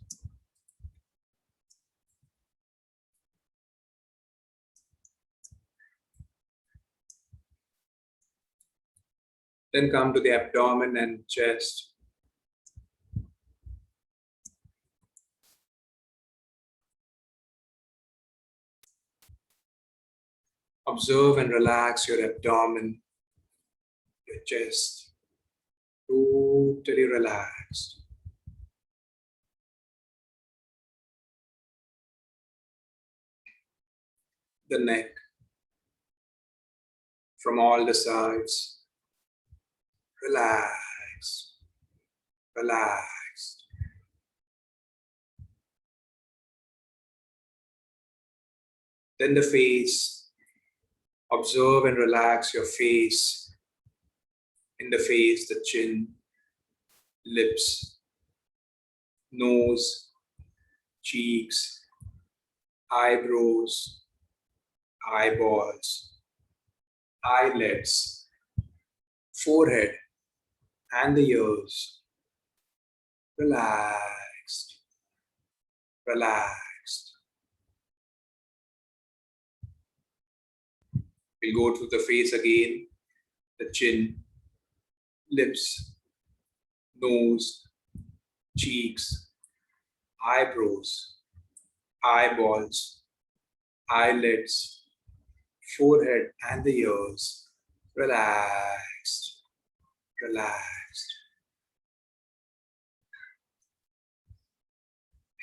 Then come to the abdomen and chest. Observe and relax your abdomen, your chest, totally relaxed. The neck, from all the sides, relaxed, relaxed. Then the face. Observe and relax your face. In the face, the chin, lips, nose, cheeks, eyebrows, eyeballs, eyelids, forehead, and the ears. Relaxed, relaxed. We'll go to the face again, the chin, lips, nose, cheeks, eyebrows, eyeballs, eyelids, forehead, and the ears. Relaxed, relaxed.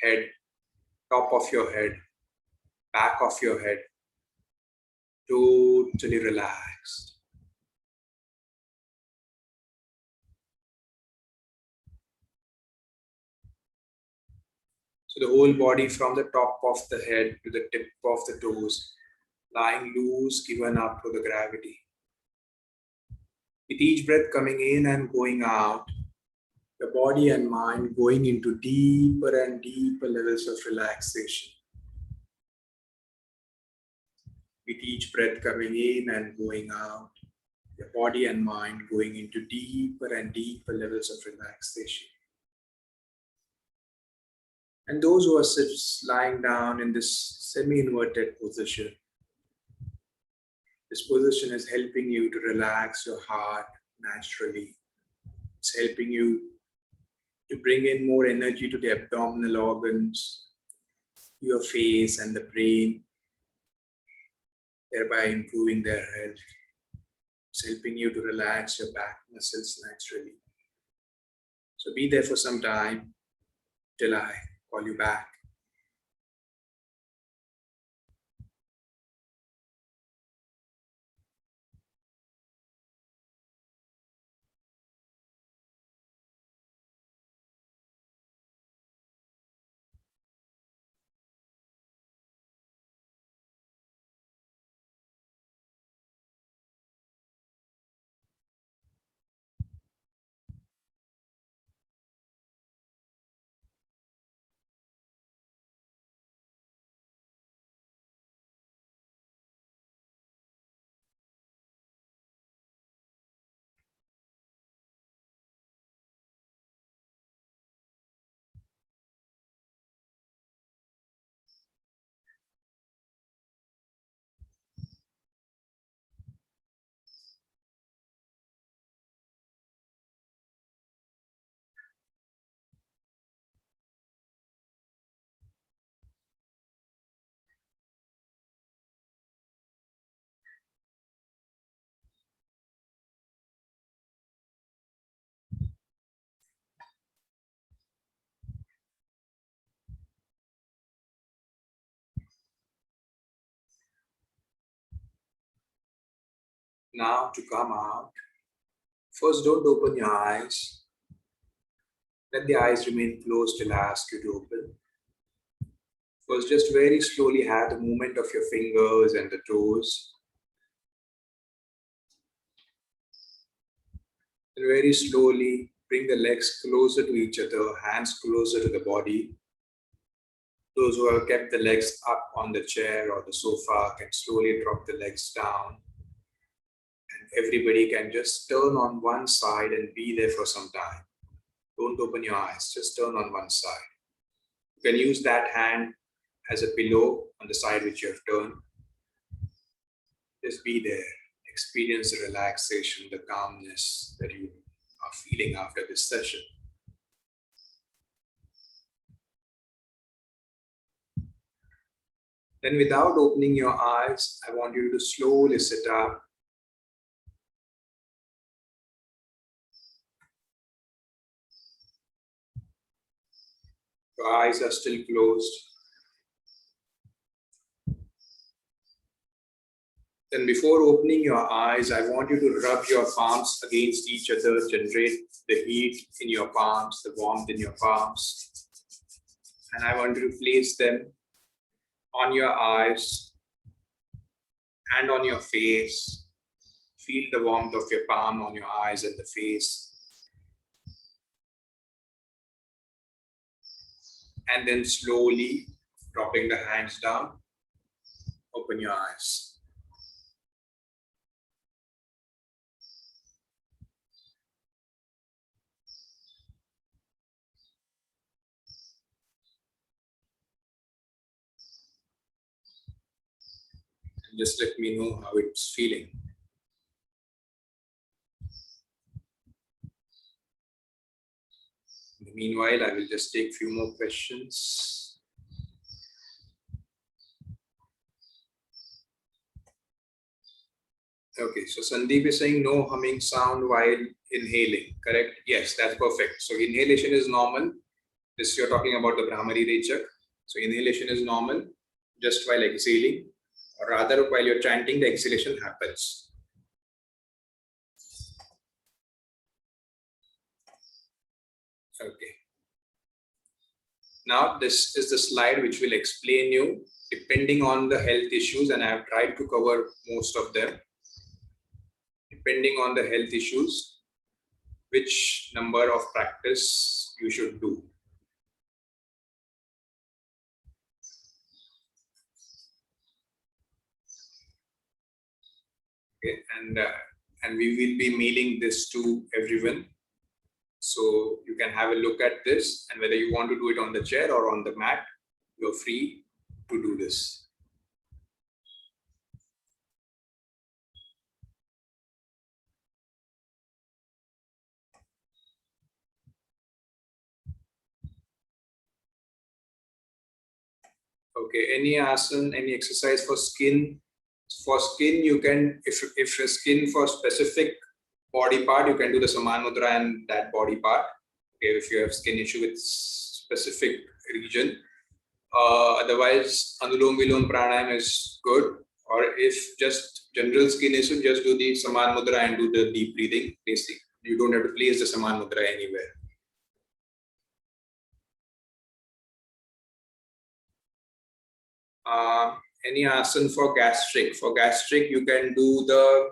Head, top of your head, back of your head, totally relaxed. So the whole body from the top of the head to the tip of the toes, lying loose, given up to the gravity. With each breath coming in and going out, the body and mind going into deeper and deeper levels of relaxation. With each breath coming in and going out, your body and mind going into deeper and deeper levels of relaxation. And those who are lying down in this semi-inverted position, this position is helping you to relax your heart naturally. It's helping you to bring in more energy to the abdominal organs, your face and the brain, thereby improving their health. It's helping you to relax your back muscles naturally. So be there for some time till I call you back. Now to come out, first don't open your eyes. Let the eyes remain closed till I ask you to open. First, just very slowly have the movement of your fingers and the toes. And very slowly bring the legs closer to each other, hands closer to the body. Those who have kept the legs up on the chair or the sofa can slowly drop the legs down. And everybody can just turn on one side and be there for some time. Don't open your eyes, just turn on one side. You can use that hand as a pillow on the side which you have turned. Just be there. Experience the relaxation, the calmness that you are feeling after this session. Then without opening your eyes, I want you to slowly sit up. Your eyes are still closed. Then before opening your eyes, I want you to rub your palms against each other, generate the heat in your palms, the warmth in your palms. And I want you to place them on your eyes and on your face. Feel the warmth of your palm on your eyes and the face. And then slowly dropping the hands down, open your eyes. And just let me know how it's feeling. Meanwhile, I will just take a few more questions. Okay, so Sandeep is saying no humming sound while inhaling, correct? Yes, that's perfect. So inhalation is normal. This you're talking about the Brahmari Rechak. So inhalation is normal just while exhaling, or rather while you're chanting, the exhalation happens. Okay. Now this is the slide which will explain you depending on the health issues, and I have tried to cover most of them. Depending on the health issues, which number of practice you should do. Okay, and we will be mailing this to everyone. So you can have a look at this, and whether you want to do it on the chair or on the mat, you're free to do this. Okay, any asana, any exercise for skin? For skin, you can, if your skin for specific body part, you can do the Syamudra and that body part. Okay, if you have skin issue with specific region. Otherwise, Anulom Vilom Pranayam is good. Or if just general skin issue, just do the Saman Mudra and do the deep breathing. Basic. You don't have to place the Saman Mudra anywhere. Any asana for gastric? For gastric, you can do the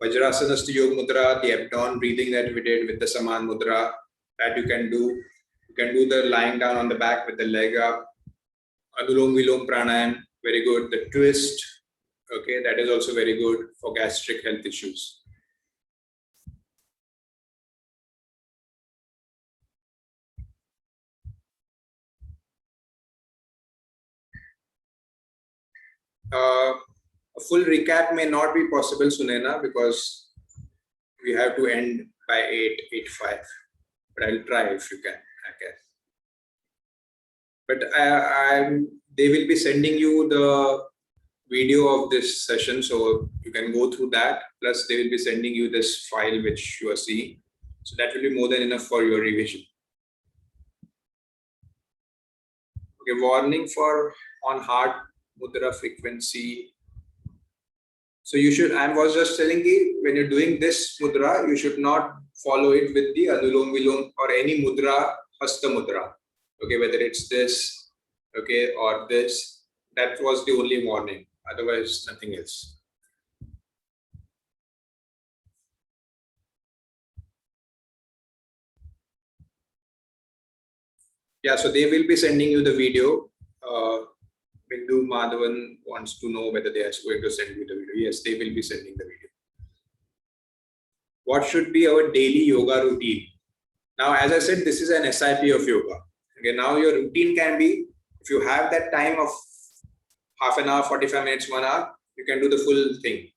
Vajrasana Yoga Mudra, the abdomen breathing that we did with the Saman Mudra. That you can do. You can do the lying down on the back with the leg up. Anulom Vilom Pranayam, very good. The twist, okay, that is also very good for gastric health issues. A full recap may not be possible, Sunena, because we have to end by 8:05. But I'll try if you can, I guess. But they will be sending you the video of this session, so you can go through that. Plus, they will be sending you this file which you are seeing. So that will be more than enough for your revision. Okay, warning for on heart mudra frequency. So you should, I was just telling you, when you're doing this mudra, you should not follow it with the Anulom Vilom or any mudra, Hasta Mudra. Okay, whether it's this, okay, or this. That was the only warning. Otherwise, nothing else. Yeah, so they will be sending you the video. Bindu Madhavan wants to know whether they are going to send you the video. Yes, they will be sending the video. What should be our daily yoga routine? Now, as I said, this is an SIP of yoga. Okay, now your routine can be, if you have that time of half an hour, 45 minutes, 1 hour, you can do the full thing,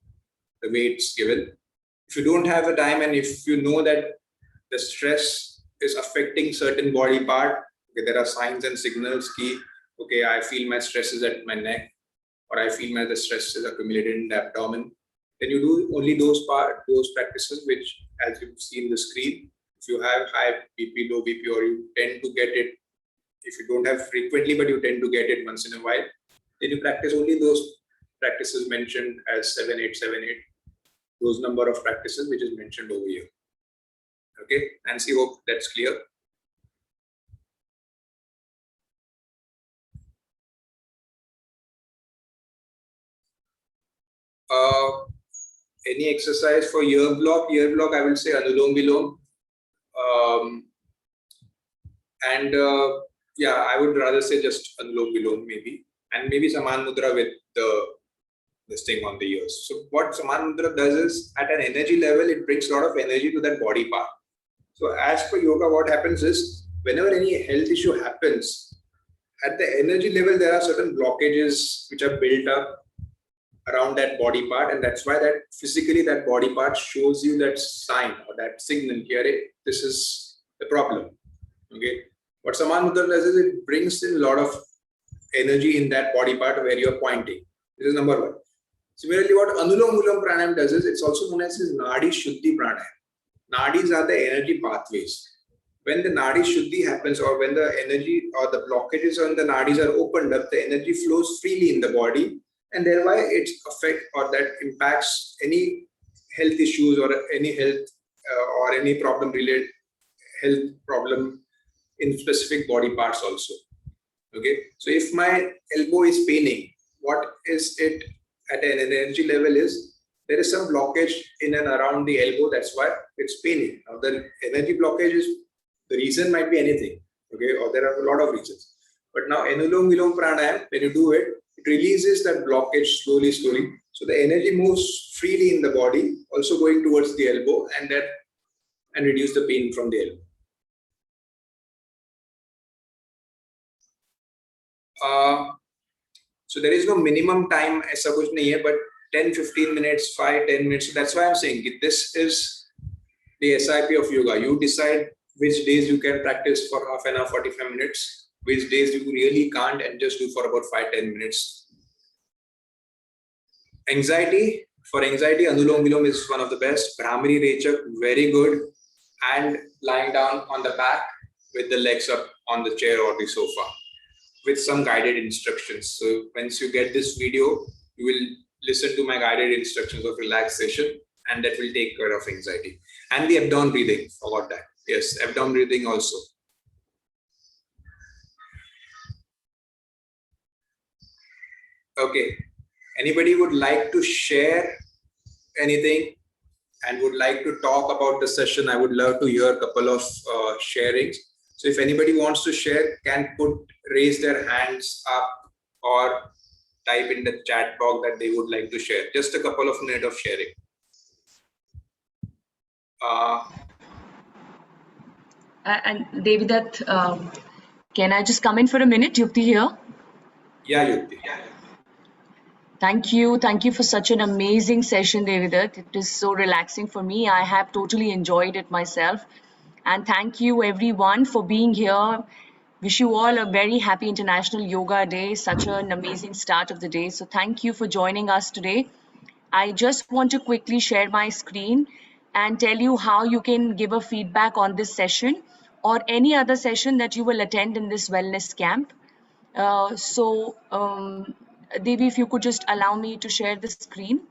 the way it's given. If you don't have the time and if you know that the stress is affecting certain body part, okay, there are signs and signals key. Okay, I feel my stress is at my neck, or I feel the stress is accumulated in the abdomen. Then you do only those practices which, as you see in the screen, if you have high BP, low BP, or you tend to get it, if you don't have frequently, but you tend to get it once in a while, then you practice only those practices mentioned as 7878, those number of practices which is mentioned over here. Okay, Nancy, hope that's clear. Any exercise for ear block? Ear block, I will say Anulom Vilom. Yeah, I would rather say just Anulom Vilom maybe. And maybe Saman Mudra with this thing on the ears. So what Saman Mudra does is, at an energy level, it brings a lot of energy to that body part. So as per yoga, what happens is, whenever any health issue happens, at the energy level, there are certain blockages which are built up around that body part, and that's why that physically that body part shows you that sign or that signal here. This is the problem. Okay, what Saman Mudra does is it brings in a lot of energy in that body part where you are pointing. This is number one. Similarly, what Anulom Vilom Pranayam does is, it's also known as Nadi Shuddhi Pranayam. Nadis are the energy pathways. When the Nadi Shuddhi happens, or when the energy or the blockages on the Nadis are opened up, the energy flows freely in the body, and thereby it affects or that impacts any health issues or any health or any problem related health problem in specific body parts also. Okay, so if my elbow is paining, what is it at an energy level is, there is some blockage in and around the elbow, that's why it's paining. Now the energy blockage is, the reason might be anything, okay, or there are a lot of reasons. But now Anulom Vilom Pranayam, when you do it, it releases that blockage slowly. So the energy moves freely in the body, also going towards the elbow, and reduce the pain from the elbow. So there is no minimum time, ऐसा कुछ नहीं है, but 10-15 minutes, 5-10 minutes. So that's why I'm saying this is the SIP of yoga. You decide which days you can practice for half an hour, 45 minutes, which days you really can't, and just do for about 5-10 minutes. Anxiety, for anxiety, Anulom Vilom is one of the best. Brahmari Rechak, very good. And lying down on the back with the legs up on the chair or the sofa with some guided instructions. So once you get this video, you will listen to my guided instructions of relaxation, and that will take care of anxiety. And the abdomen breathing, forgot that. Yes, abdomen breathing also. Okay, anybody would like to share anything and would like to talk about the session? I would love to hear a couple of sharings. So if anybody wants to share, can raise their hands up or type in the chat box that they would like to share. Just a couple of minutes of sharing. And Devidatta, can I just come in for a minute? Yukti here. Yeah, Yukti. Thank you for such an amazing session, Devidatta. It is so relaxing for me. I have totally enjoyed it myself. And thank you everyone for being here. Wish you all a very happy International Yoga Day. Such an amazing start of the day. So thank you for joining us today. I just want to quickly share my screen and tell you how you can give a feedback on this session or any other session that you will attend in this wellness camp. Devi, if you could just allow me to share the screen.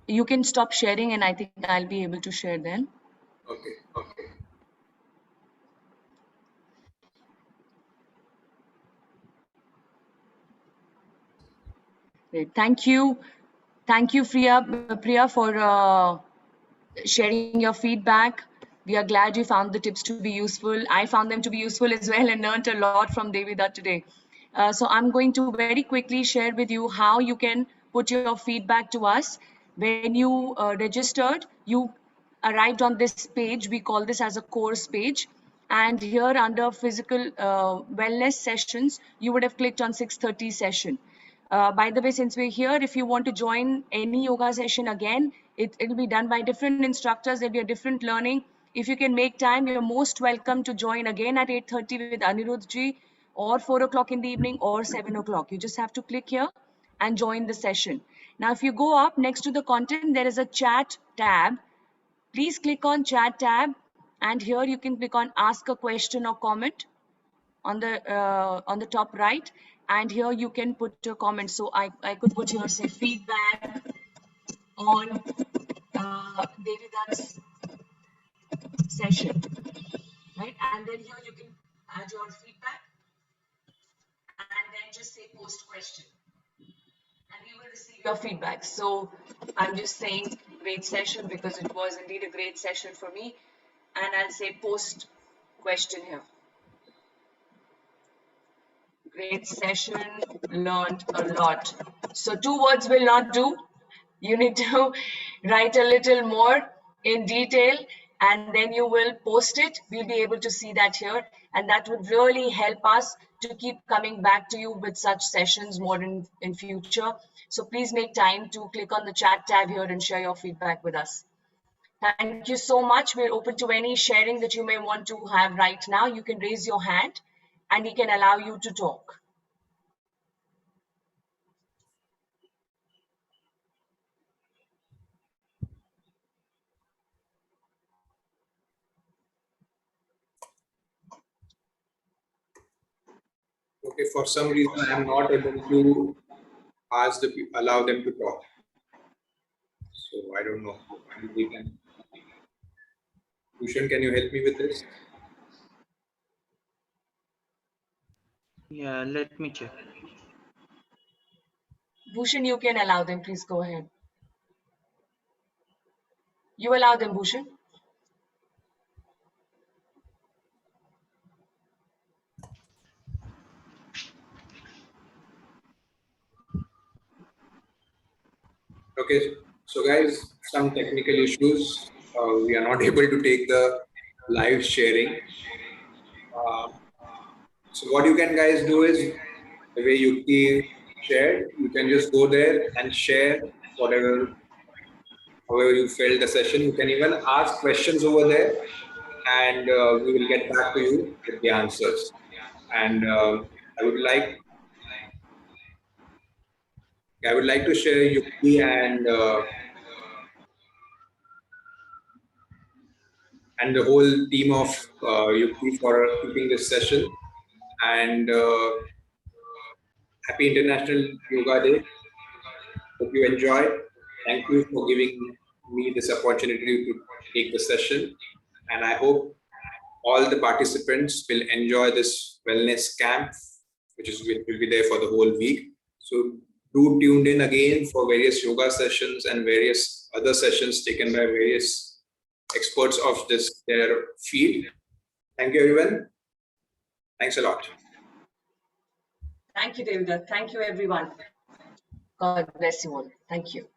You can stop sharing and I think I'll be able to share then. Okay. Great. Thank you, Priya, for sharing your feedback. We are glad you found the tips to be useful. I found them to be useful as well and learned a lot from Devidatta today. So I'm going to very quickly share with you how you can put your feedback to us. When you registered, you arrived on this page. We call this as a course page. And here under physical wellness sessions, you would have clicked on 6:30 session. By the way, since we're here, if you want to join any yoga session again, it'll be done by different instructors. There'll be a different learning. If you can make time, you're most welcome to join again at 8:30 with Anirudhji or 4 o'clock in the evening or 7 o'clock. You just have to click here and join the session. Now, if you go up next to the content, there is a chat tab. Please click on chat tab and here you can click on ask a question or comment on the top right, and here you can put your comments. So I could put here, say, feedback on Devidatta's session, right? And then here you can add your feedback and then just say post question. And we will receive your feedback. So I'm just saying great session because it was indeed a great session for me. And I'll say post question here. Great session, learned a lot. So 2 words will not do. You need to write a little more in detail and then you will post it. We'll be able to see that here, and that would really help us to keep coming back to you with such sessions more in future. So please make time to click on the chat tab here and share your feedback with us. Thank you so much. We're open to any sharing that you may want to have right now. You can raise your hand and we can allow you to talk. Okay, for some reason I am not able to allow them to talk. So I don't know. Bhushan, can you help me with this? Yeah, let me check. Bhushan, you can allow them. Please go ahead. You allow them, Bhushan. Okay, so guys, some technical issues. We are not able to take the live sharing. So what you can guys do is, the way Yukti shared, you can just go there and share however you felt the session. You can even ask questions over there and we will get back to you with the answers. And I would like I would like to share Yuki and the whole team of Yuki for keeping this session. And happy International Yoga Day. Hope you enjoy. Thank you for giving me this opportunity to take the session. And I hope all the participants will enjoy this wellness camp, which will be there for the whole week. So do tune in again for various yoga sessions and various other sessions taken by various experts of their field. Thank you, everyone. Thanks a lot. Thank you, Devidatta. Thank you, everyone. God bless you all. Thank you.